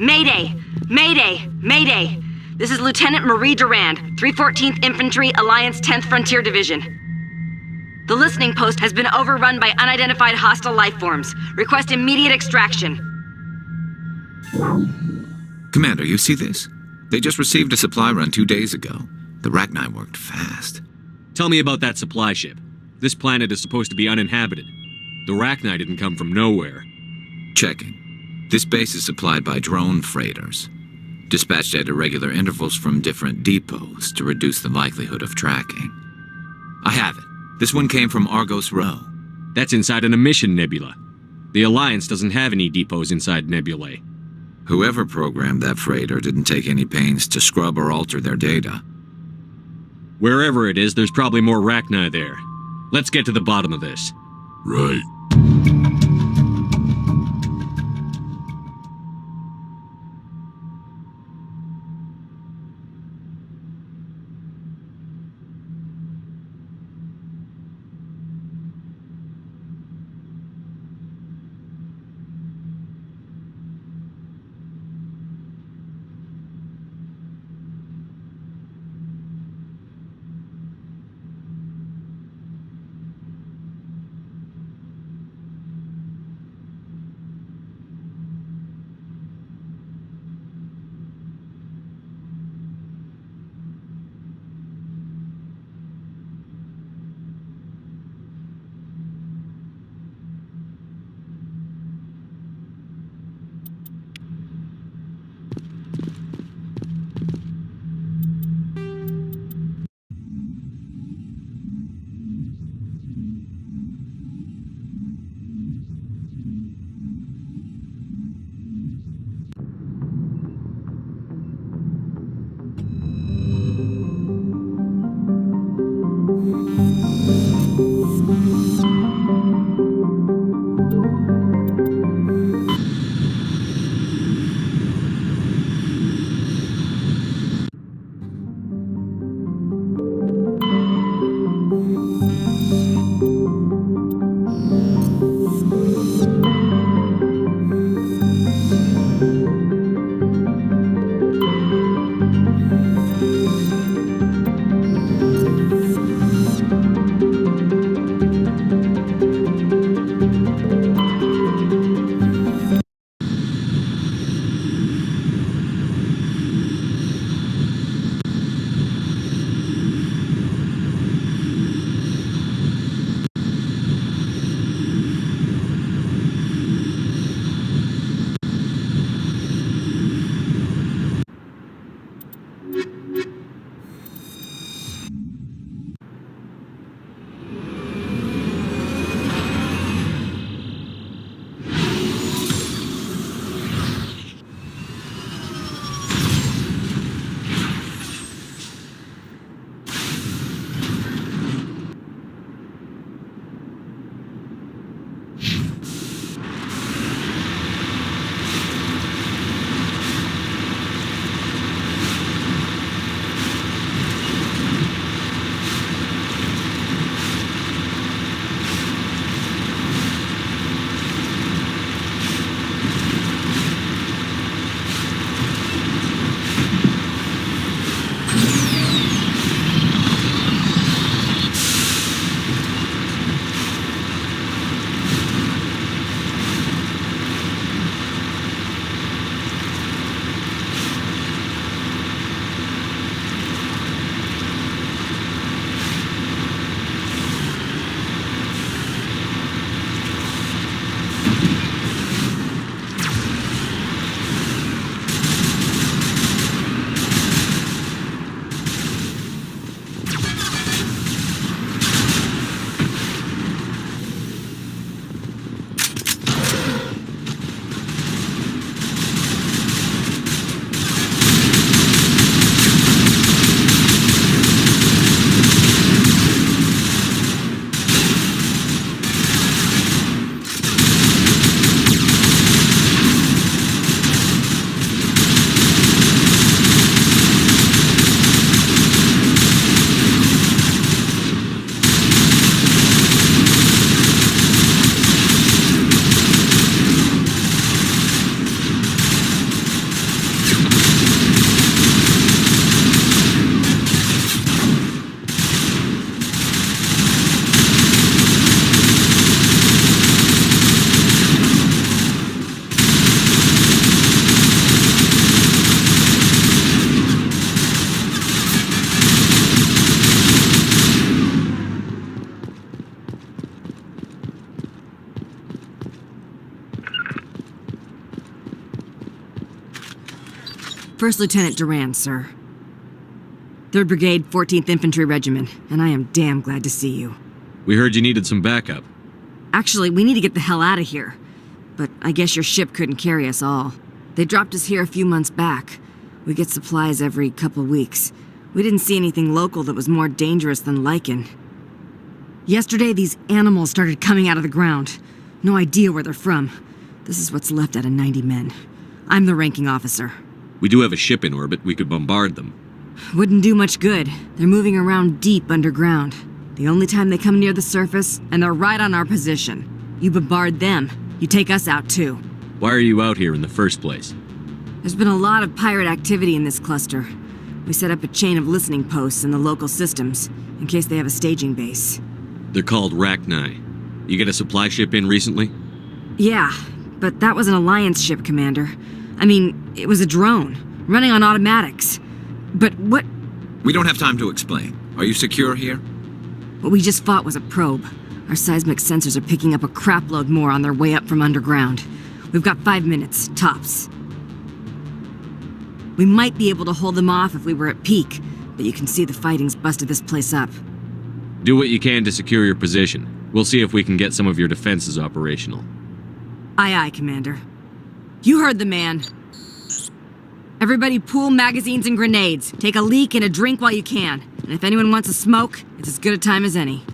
Mayday! Mayday! Mayday! This is Lieutenant Marie Durand, 314th Infantry, Alliance 10th Frontier Division. The listening post has been overrun by unidentified hostile life forms. Request immediate extraction. Commander, you see this? They just received a supply run 2 days ago. The Rachni worked fast. Tell me about that supply ship. This planet is supposed to be uninhabited. The Rachni didn't come from nowhere. Checking. This base is supplied by drone freighters, dispatched at irregular intervals from different depots to reduce the likelihood of tracking. I have it. This one came from Argos Row. That's inside an emission nebula. The Alliance doesn't have any depots inside nebulae. Whoever programmed that freighter didn't take any pains to scrub or alter their data. Wherever it is, there's probably more Rachni there. Let's get to the bottom of this. Right. First Lieutenant Durand, sir. 3rd Brigade, 14th Infantry Regiment, and I am damn glad to see you. We heard you needed some backup. Actually, we need to get the hell out of here. But I guess your ship couldn't carry us all. They dropped us here a few months back. We get supplies every couple weeks. We didn't see anything local that was more dangerous than lichen. Yesterday, these animals started coming out of the ground. No idea where they're from. This is what's left out of 90 men. I'm the ranking officer. We do have a ship in orbit. We could bombard them. Wouldn't do much good. They're moving around deep underground. The only time they come near the surface, and they're right on our position. You bombard them, you take us out too. Why are you out here in the first place? There's been a lot of pirate activity in this cluster. We set up a chain of listening posts in the local systems, in case they have a staging base. They're called Rachni. You get a supply ship in recently? Yeah, but that was an Alliance ship, Commander. I mean, it was a drone, running on automatics. But what... We don't have time to explain. Are you secure here? What we just fought was a probe. Our seismic sensors are picking up a crapload more on their way up from underground. We've got 5 minutes, tops. We might be able to hold them off if we were at peak, but you can see the fighting's busted this place up. Do what you can to secure your position. We'll see if we can get some of your defenses operational. Aye, aye, Commander. You heard the man. Everybody pool magazines and grenades. Take a leak and a drink while you can. And if anyone wants a smoke, it's as good a time as any.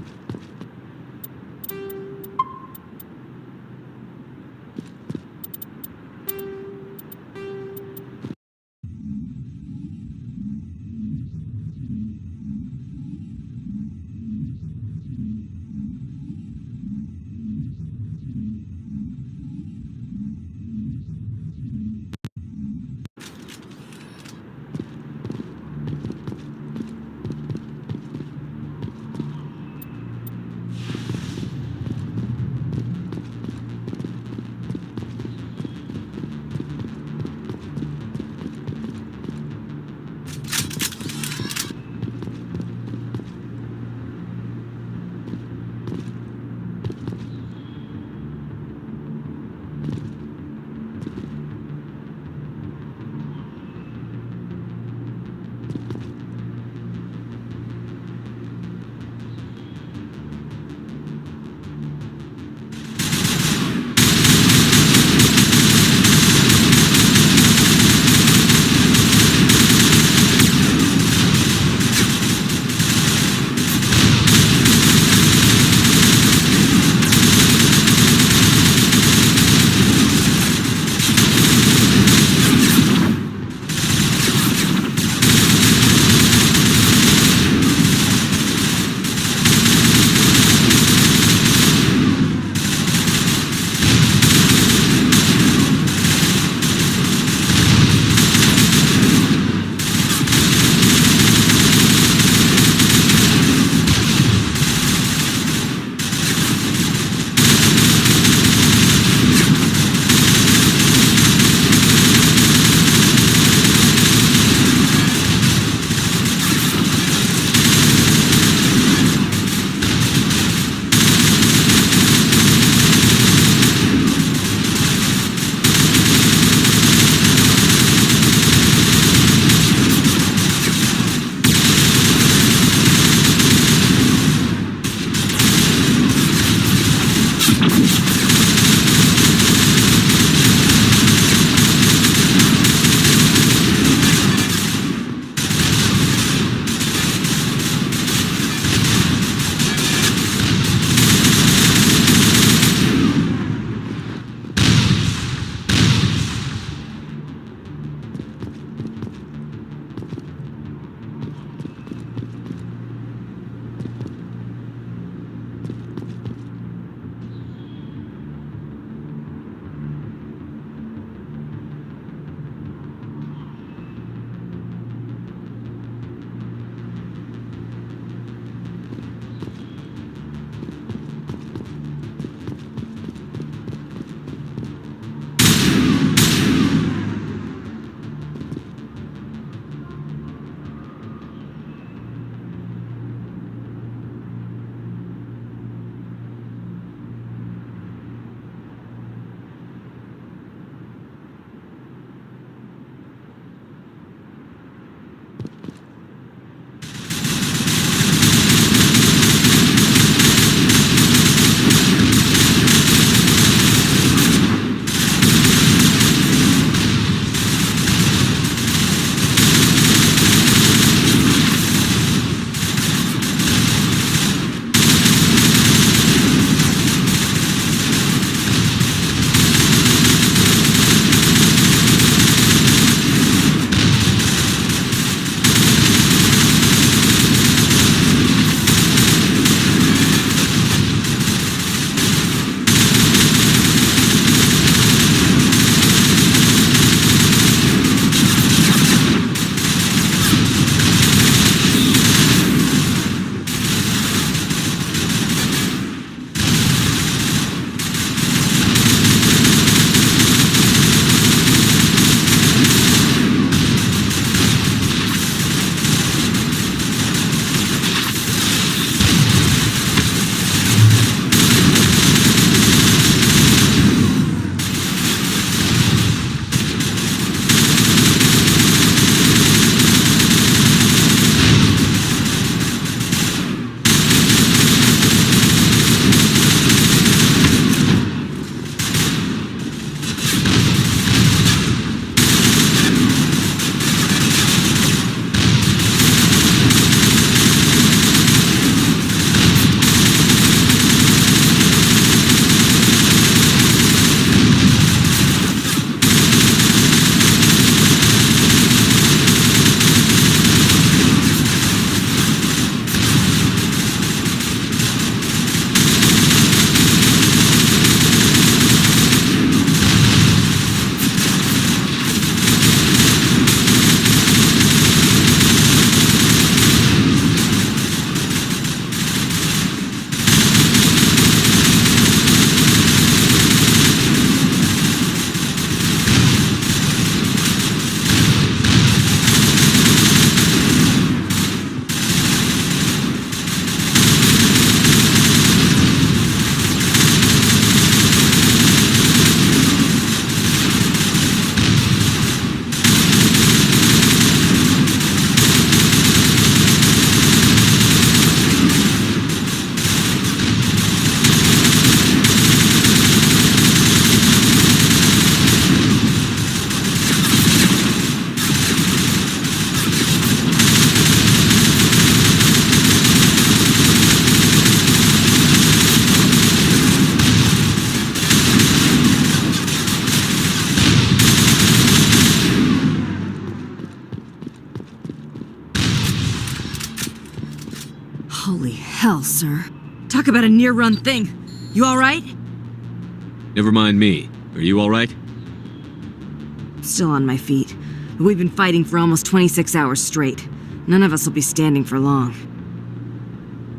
Holy hell, sir. Talk about a near-run thing. You alright? Never mind me. Are you alright? Still on my feet. But we've been fighting for almost 26 hours straight. None of us will be standing for long.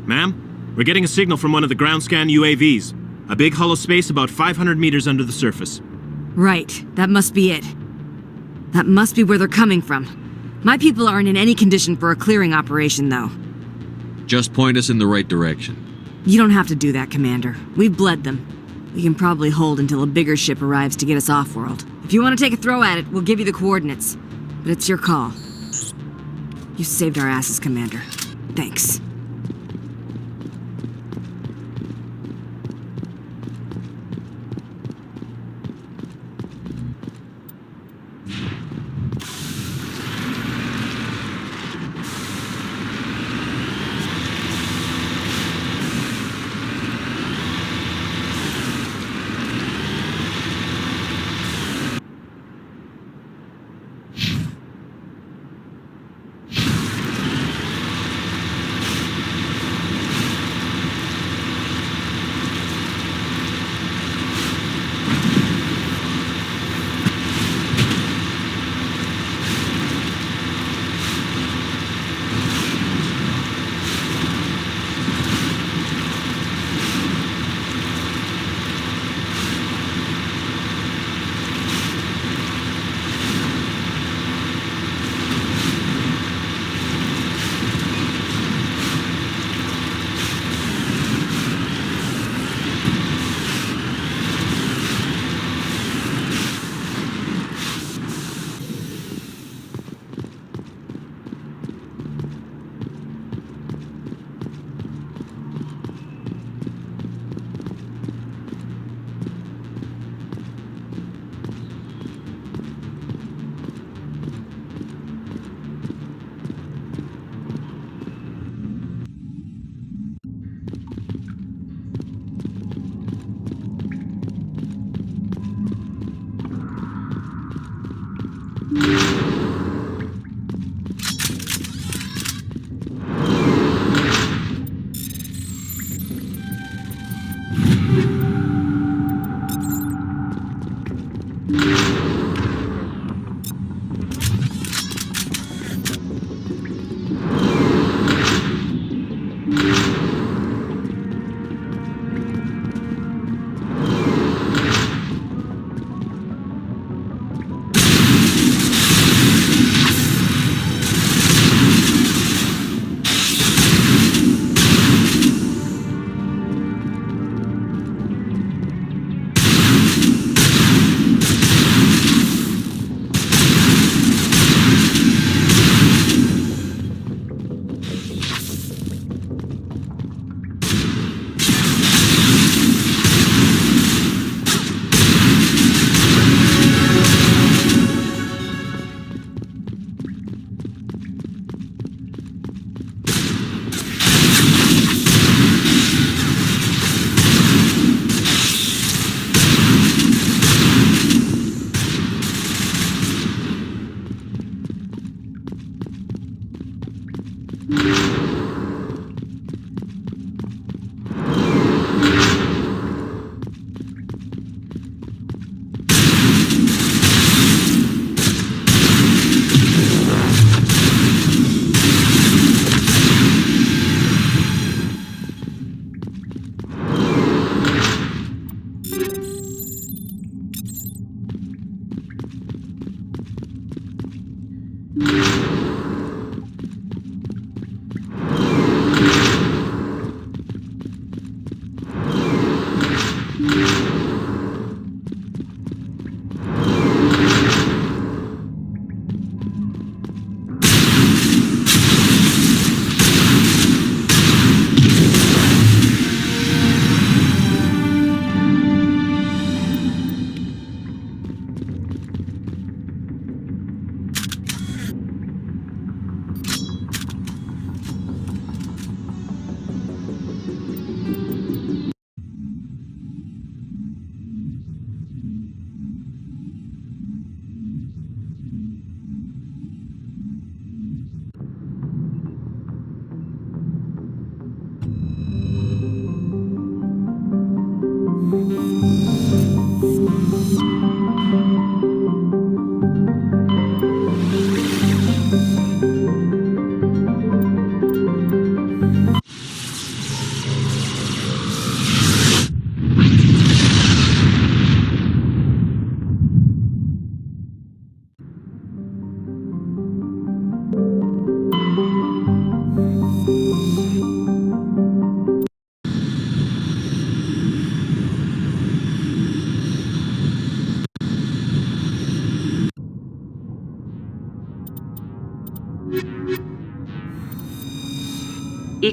Ma'am, we're getting a signal from one of the ground scan UAVs. A big hollow space about 500 meters under the surface. Right. That must be it. That must be where they're coming from. My people aren't in any condition for a clearing operation, though. Just point us in the right direction. You don't have to do that, Commander. We've bled them. We can probably hold until a bigger ship arrives to get us off-world. If you want to take a throw at it, we'll give you the coordinates. But it's your call. You saved our asses, Commander. Thanks.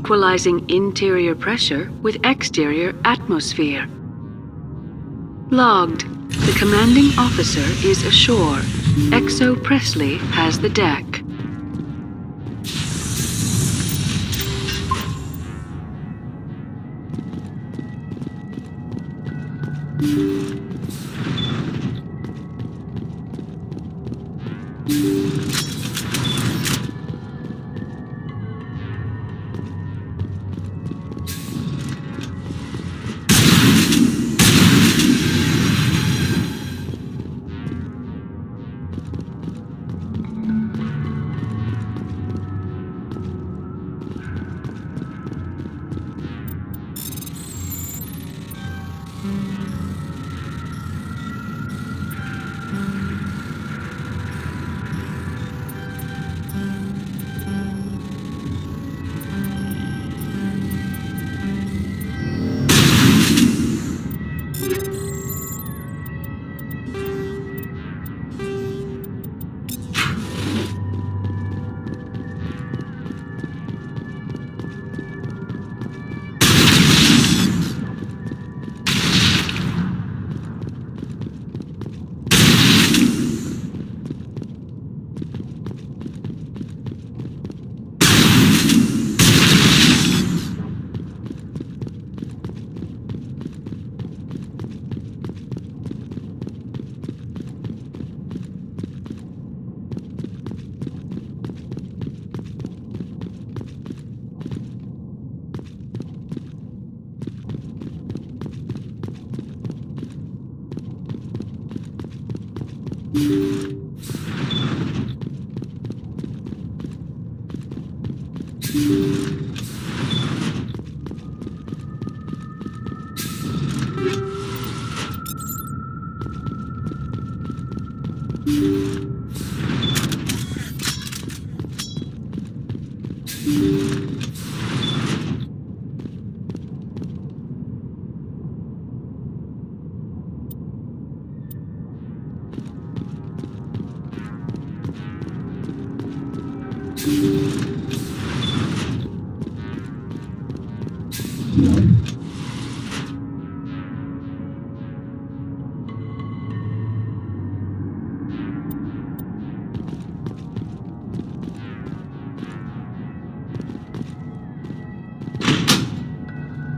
equalizing interior pressure with exterior atmosphere. Logged. The commanding officer is ashore. Exo Presley has the deck.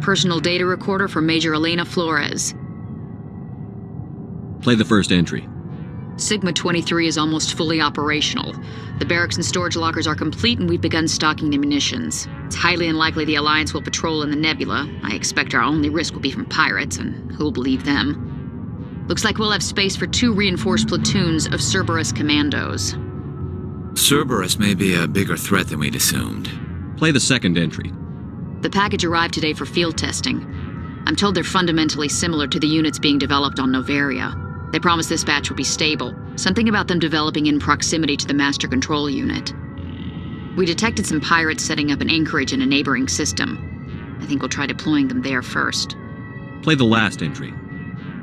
Personal data recorder for Major Elena Flores. Play the first entry. Sigma 23 is almost fully operational. The barracks and storage lockers are complete and we've begun stocking the munitions. It's highly unlikely the Alliance will patrol in the nebula. I expect our only risk will be from pirates, and who'll believe them? Looks like we'll have space for 2 reinforced platoons of Cerberus commandos. Cerberus may be a bigger threat than we'd assumed. Play the second entry. The package arrived today for field testing. I'm told they're fundamentally similar to the units being developed on Noveria. They promised this batch would be stable. Something about them developing in proximity to the master control unit. We detected some pirates setting up an anchorage in a neighboring system. I think we'll try deploying them there first. Play the last entry.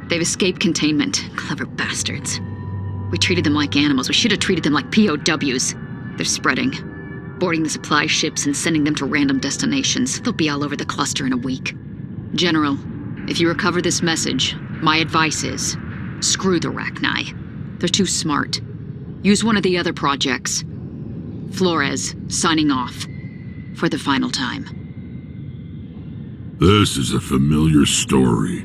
They've escaped containment. Clever bastards. We treated them like animals. We should have treated them like POWs. They're spreading. Boarding the supply ships and sending them to random destinations. They'll be all over the cluster in a week. General, if you recover this message, my advice is, screw the Rachni. They're too smart. Use one of the other projects. Flores, signing off. For the final time. This is a familiar story.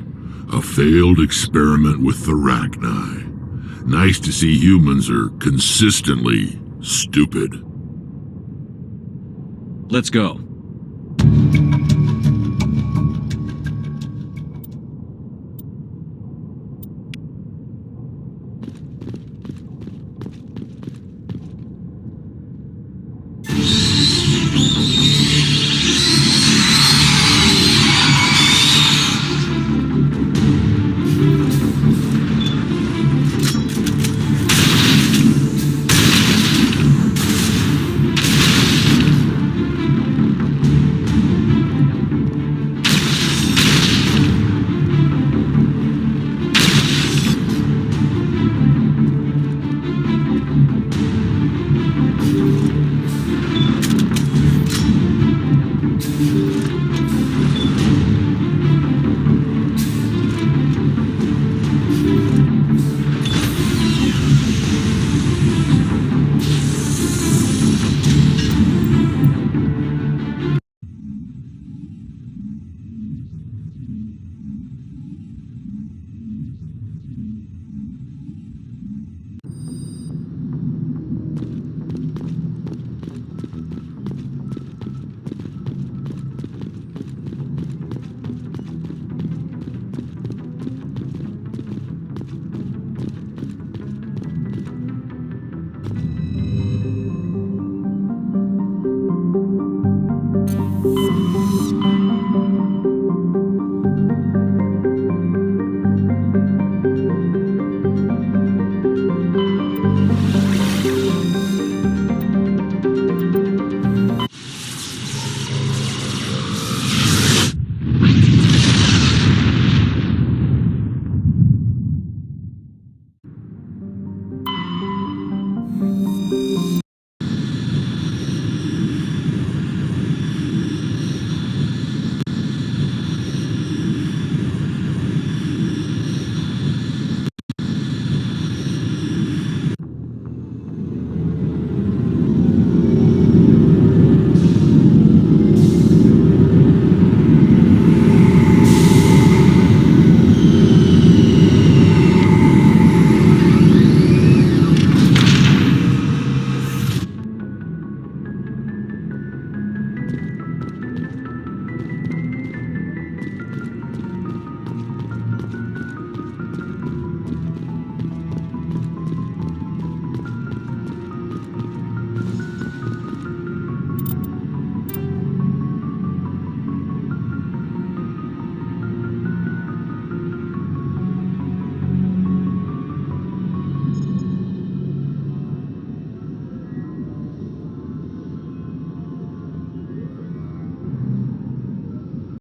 A failed experiment with the Rachni. Nice to see humans are consistently stupid. Let's go.